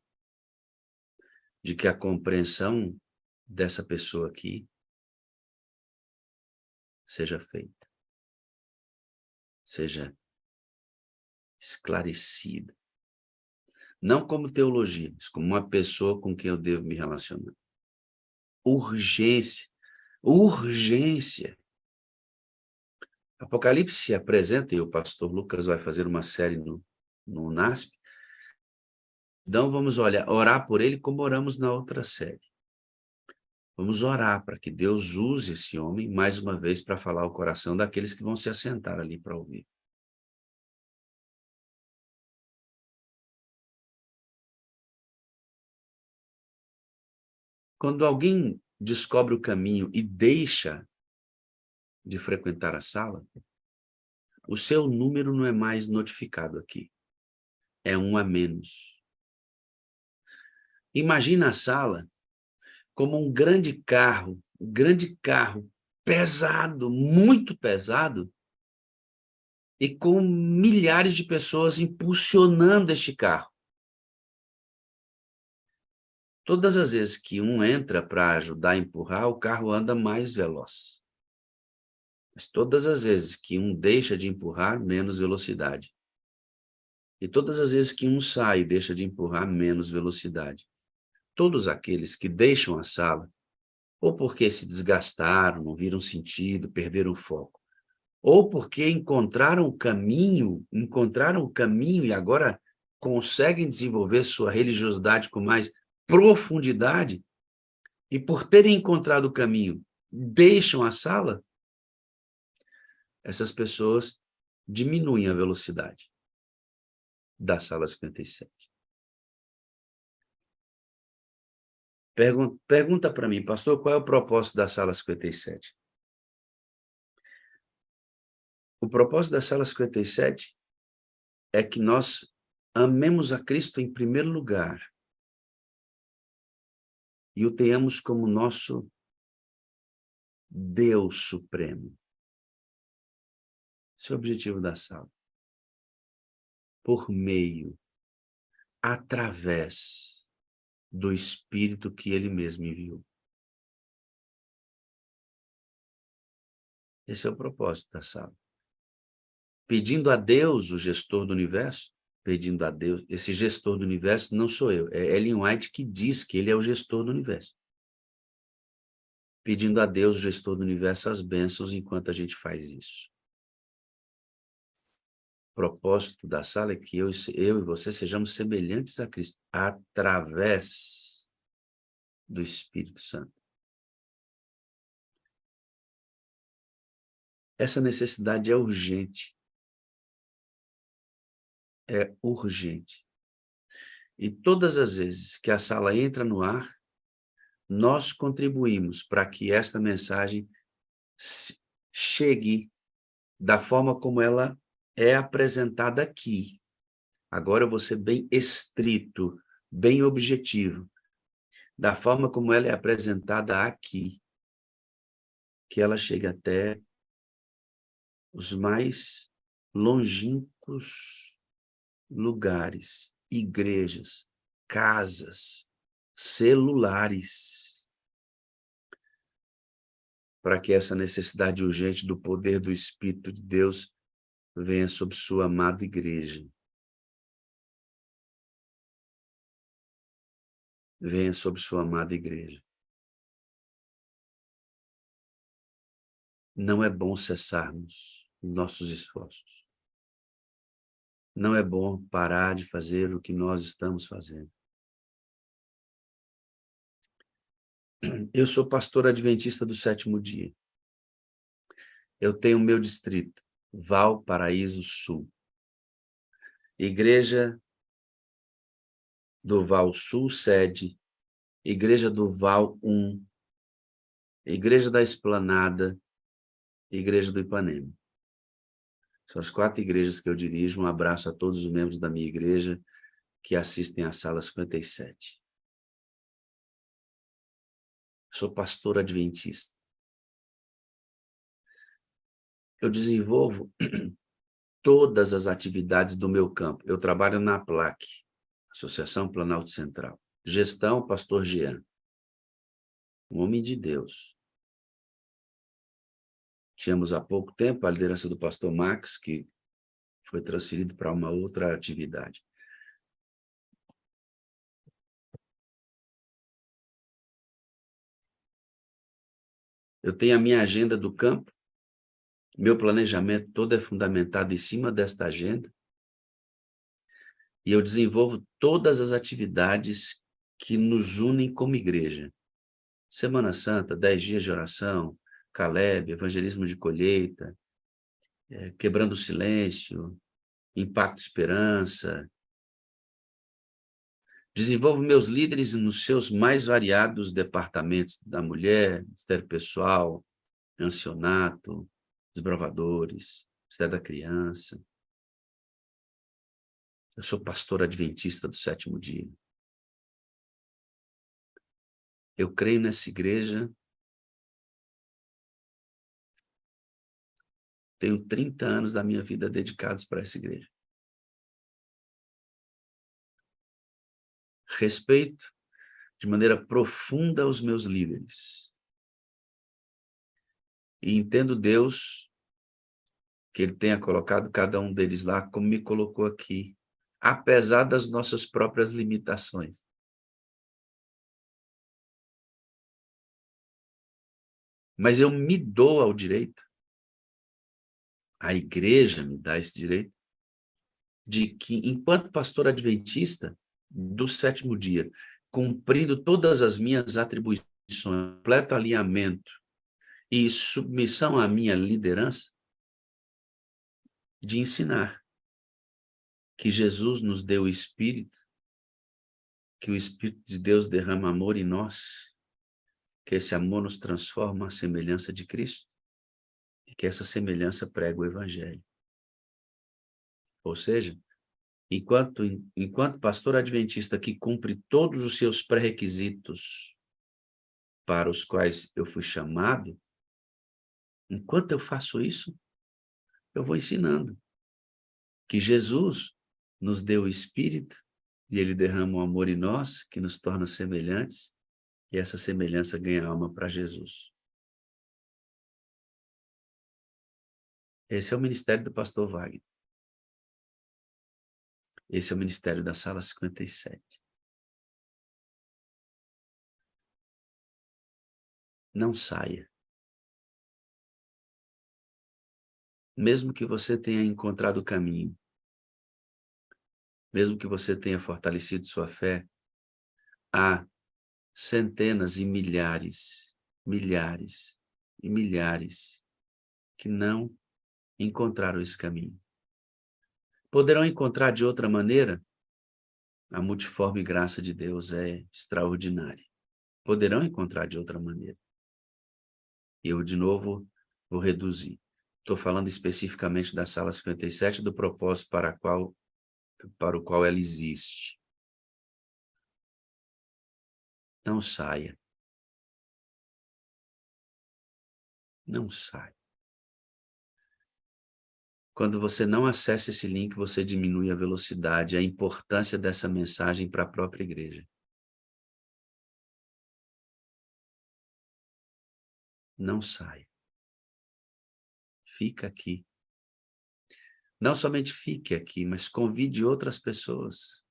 de que a compreensão dessa pessoa aqui seja feita, seja esclarecida. Não como teologia, mas como uma pessoa com quem eu devo me relacionar. Urgência, urgência. Apocalipse se apresenta, e o pastor Lucas vai fazer uma série no NASP. Então vamos orar por ele como oramos na outra série. Vamos orar para que Deus use esse homem, mais uma vez, para falar ao coração daqueles que vão se assentar ali para ouvir. Quando alguém descobre o caminho e deixa de frequentar a sala, o seu número não é mais notificado aqui. É um a menos. Imagina a sala como um grande carro pesado, muito pesado, e com milhares de pessoas impulsionando este carro. Todas as vezes que um entra para ajudar a empurrar, o carro anda mais veloz. Mas todas as vezes que um deixa de empurrar, menos velocidade. E todas as vezes que um sai e deixa de empurrar, menos velocidade. Todos aqueles que deixam a sala, ou porque se desgastaram, não viram sentido, perderam o foco, ou porque encontraram o caminho e agora conseguem desenvolver sua religiosidade com mais profundidade, e por terem encontrado o caminho, deixam a sala, essas pessoas diminuem a velocidade da sala 57. Pergunta para mim, pastor, qual é o propósito da sala 57? O propósito da sala 57 é que nós amemos a Cristo em primeiro lugar e o tenhamos como nosso Deus Supremo. Esse é o objetivo da sala. Por meio, através do Espírito que Ele mesmo enviou. Esse é o propósito da sala. Pedindo a Deus, o gestor do universo, pedindo a Deus, esse gestor do universo não sou eu, é Ellen White que diz que ele é o gestor do universo. Pedindo a Deus, o gestor do universo, as bênçãos enquanto a gente faz isso. O propósito da sala é que eu e você sejamos semelhantes a Cristo, através do Espírito Santo. Essa necessidade é urgente. É urgente. E todas as vezes que a sala entra no ar, nós contribuímos para que esta mensagem chegue da forma como ela é apresentada aqui. Agora eu vou ser bem estrito, bem objetivo. Da forma como ela é apresentada aqui, que ela chegue até os mais longínquos lugares, igrejas, casas, celulares, para que essa necessidade urgente do poder do Espírito de Deus venha sobre sua amada igreja. Venha sobre sua amada igreja. Não é bom cessarmos nossos esforços. Não é bom parar de fazer o que nós estamos fazendo. Eu sou pastor adventista do sétimo dia. Eu tenho meu distrito, Valparaíso Sul. Igreja do Val Sul, sede. Igreja do Val 1. Igreja da Esplanada. Igreja do Ipanema. São as 4 igrejas que eu dirijo. Um abraço a todos os membros da minha igreja que assistem à sala 57. Sou pastor adventista. Eu desenvolvo todas as atividades do meu campo. Eu trabalho na APLAC, Associação Planalto Central. Gestão, pastor Jean. Um homem de Deus. Tínhamos há pouco tempo a liderança do pastor Max, que foi transferido para uma outra atividade. Eu tenho a minha agenda do campo. Meu planejamento todo é fundamentado em cima desta agenda. E eu desenvolvo todas as atividades que nos unem como igreja. Semana Santa, 10 dias de oração, Caleb, evangelismo de colheita, quebrando o silêncio, Impacto Esperança. Desenvolvo meus líderes nos seus mais variados departamentos da mulher, Ministério Pessoal, Ancionato, Desbravadores, Ministério da Criança. Eu sou pastor adventista do sétimo dia. Eu creio nessa igreja tenho 30 anos da minha vida dedicados para essa igreja. Respeito de maneira profunda os meus líderes. E entendo Deus, que Ele tenha colocado cada um deles lá, como me colocou aqui, apesar das nossas próprias limitações. Mas eu me dou ao direito, a igreja me dá esse direito, de que, enquanto pastor adventista do sétimo dia, cumprindo todas as minhas atribuições, completo alinhamento e submissão à minha liderança, de ensinar que Jesus nos deu o Espírito, que o Espírito de Deus derrama amor em nós, que esse amor nos transforma à semelhança de Cristo e que essa semelhança prega o Evangelho. Ou seja, enquanto pastor adventista que cumpre todos os seus pré-requisitos para os quais eu fui chamado, enquanto eu faço isso, eu vou ensinando que Jesus nos deu o Espírito e Ele derrama o amor em nós, que nos torna semelhantes, e essa semelhança ganha alma para Jesus. Esse é o ministério do pastor Wagner. Esse é o ministério da Sala 57. Não saia. Mesmo que você tenha encontrado o caminho, mesmo que você tenha fortalecido sua fé, há centenas e milhares, milhares e milhares que não encontraram esse caminho. Poderão encontrar de outra maneira? A multiforme graça de Deus é extraordinária. Poderão encontrar de outra maneira. Eu, de novo, vou reduzir. Estou falando especificamente da Sala 57, do propósito para o qual ela existe. Não saia. Não saia. Quando você não acessa esse link, você diminui a velocidade, a importância dessa mensagem para a própria igreja. Não saia. Fica aqui. Não somente fique aqui, mas convide outras pessoas.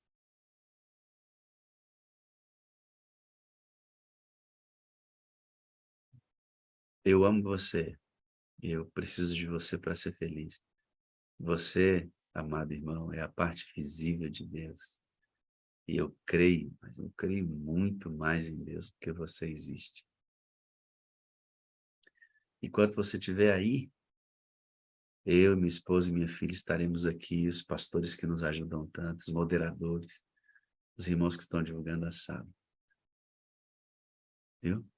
Eu amo você. E eu preciso de você para ser feliz. Você, amado irmão, é a parte visível de Deus. E eu creio, mas eu creio muito mais em Deus porque você existe. Enquanto você estiver aí, eu, minha esposa e minha filha estaremos aqui, os pastores que nos ajudam tanto, os moderadores, os irmãos que estão divulgando a sala. Viu?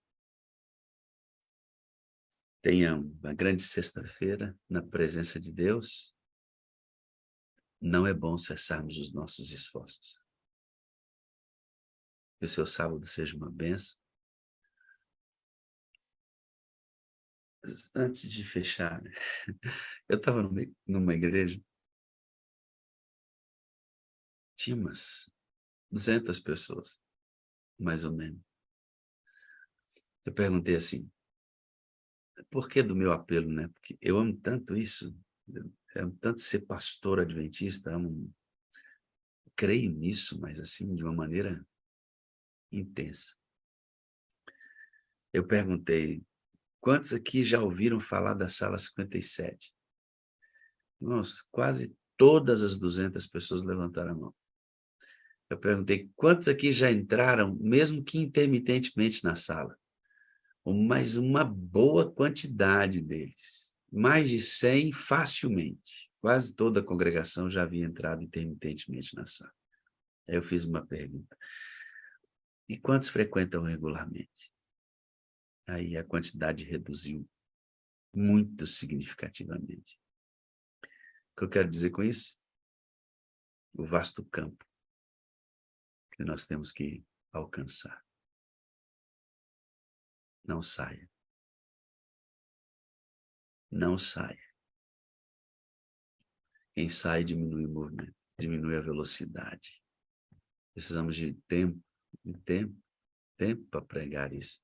Tenha uma grande sexta-feira na presença de Deus. Não é bom cessarmos os nossos esforços. Que o seu sábado seja uma bênção. Antes de fechar, né? Eu estava numa igreja, tinha umas 200 pessoas, mais ou menos. Eu perguntei assim, por que do meu apelo, né? Porque eu amo tanto isso, eu amo tanto ser pastor adventista, creio nisso, mas assim, de uma maneira intensa. Eu perguntei, quantos aqui já ouviram falar da Sala 57? Nossa, quase todas as 200 pessoas levantaram a mão. Eu perguntei, quantos aqui já entraram, mesmo que intermitentemente, na sala? Mas uma boa quantidade deles. Mais de 100 facilmente. Quase toda a congregação já havia entrado intermitentemente na sala. Aí eu fiz uma pergunta. E quantos frequentam regularmente? Aí a quantidade reduziu muito significativamente. O que eu quero dizer com isso? O vasto campo que nós temos que alcançar. Não saia. Não saia. Quem sai diminui o movimento, diminui a velocidade. Precisamos de tempo para pregar isso.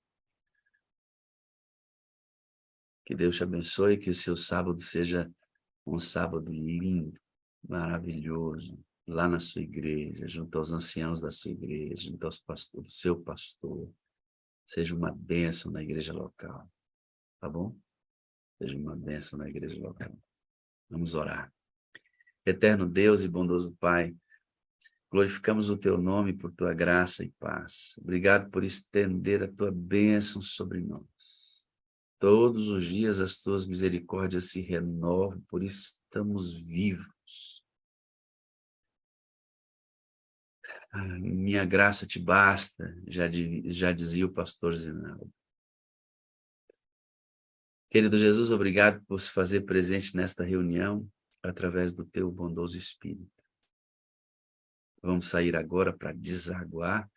Que Deus te abençoe, que o seu sábado seja um sábado lindo, maravilhoso, lá na sua igreja, junto aos anciãos da sua igreja, junto aos pastores, do seu pastor. Seja uma bênção na igreja local, tá bom? Seja uma bênção na igreja local. Vamos orar. Eterno Deus e bondoso Pai, glorificamos o teu nome por tua graça e paz. Obrigado por estender a tua bênção sobre nós. Todos os dias as tuas misericórdias se renovam, por isso estamos vivos. Minha graça te basta, já dizia o pastor Zinaldo. Querido Jesus, obrigado por se fazer presente nesta reunião, através do teu bondoso Espírito. Vamos sair agora para desaguar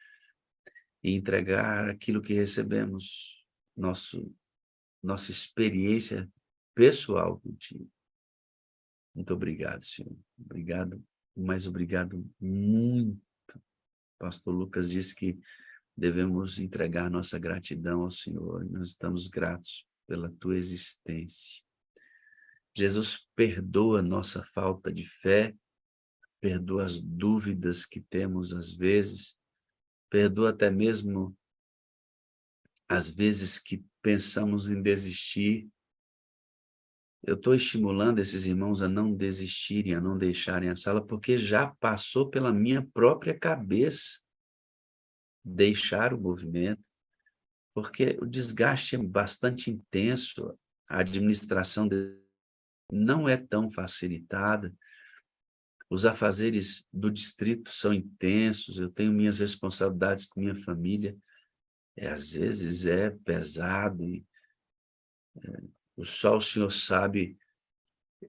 e entregar aquilo que recebemos, nossa experiência pessoal contigo. Muito obrigado, Senhor. Obrigado, mas obrigado muito. Pastor Lucas disse que devemos entregar nossa gratidão ao Senhor. Nós estamos gratos pela tua existência. Jesus, perdoa nossa falta de fé, perdoa as dúvidas que temos às vezes, perdoa até mesmo as vezes que pensamos em desistir. Eu estou estimulando esses irmãos a não desistirem, a não deixarem a sala, porque já passou pela minha própria cabeça deixar o movimento, porque o desgaste é bastante intenso, a administração não é tão facilitada, os afazeres do distrito são intensos, eu tenho minhas responsabilidades com minha família, às vezes é pesado, só o Senhor sabe,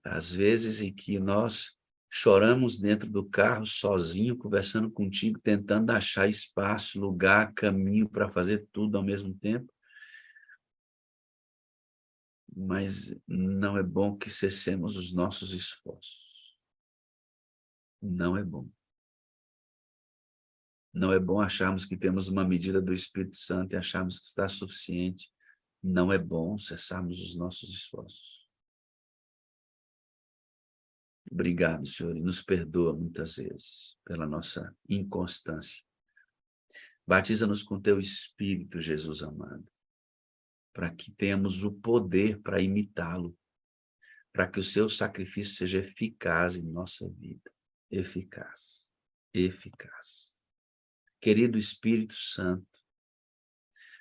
às vezes em que nós choramos dentro do carro, sozinho, conversando contigo, tentando achar espaço, lugar, caminho para fazer tudo ao mesmo tempo. Mas não é bom que cessemos os nossos esforços. Não é bom. Não é bom acharmos que temos uma medida do Espírito Santo e acharmos que está suficiente. Não é bom cessarmos os nossos esforços. Obrigado, Senhor, e nos perdoa muitas vezes pela nossa inconstância. Batiza-nos com teu Espírito, Jesus amado, para que tenhamos o poder para imitá-lo, para que o seu sacrifício seja eficaz em nossa vida. Eficaz. Eficaz. Querido Espírito Santo,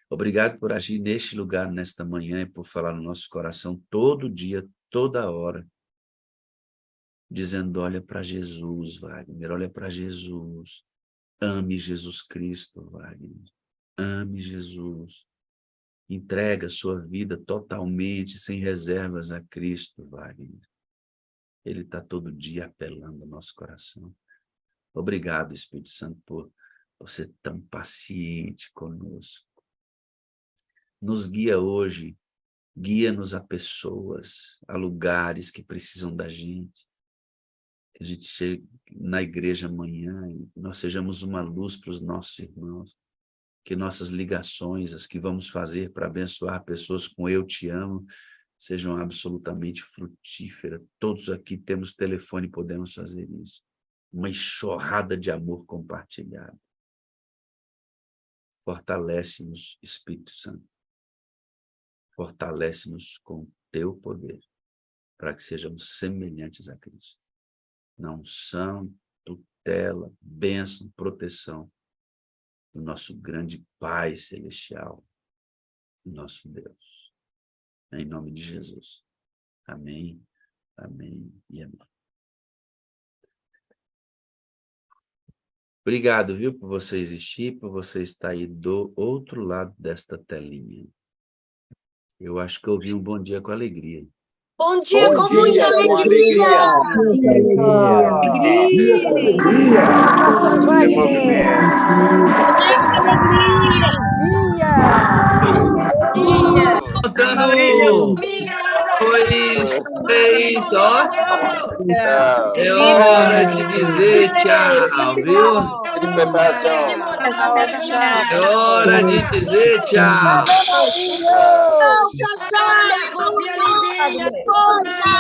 obrigado por agir neste lugar, nesta manhã, e por falar no nosso coração todo dia, toda hora, dizendo, olha para Jesus, Wagner, olha para Jesus, ame Jesus Cristo, Wagner, ame Jesus, entrega a sua vida totalmente, sem reservas a Cristo, Wagner. Ele está todo dia apelando ao nosso coração. Obrigado, Espírito Santo, por ser tão paciente conosco. Nos guia hoje, guia-nos a pessoas, a lugares que precisam da gente. Que a gente chegue na igreja amanhã e nós sejamos uma luz para os nossos irmãos. Que nossas ligações, as que vamos fazer para abençoar pessoas com eu te amo, sejam absolutamente frutíferas. Todos aqui temos telefone e podemos fazer isso. Uma enxurrada de amor compartilhado. Fortalece-nos, Espírito Santo. Fortalece-nos com teu poder, para que sejamos semelhantes a Cristo. Na unção, tutela, bênção, proteção do nosso grande Pai Celestial, nosso Deus. Em nome de Jesus. Amém, amém e amém. Obrigado, viu, por você existir, por você estar aí do outro lado desta telinha. Eu acho que eu ouvi um bom dia com alegria. Bom dia com muita alegria! Pastor Wagner! Alegria! Cantando! 2, 3, ó. É hora de dizer tchau, viu? É hora de dizer tchau. Tchau, tchau, tchau.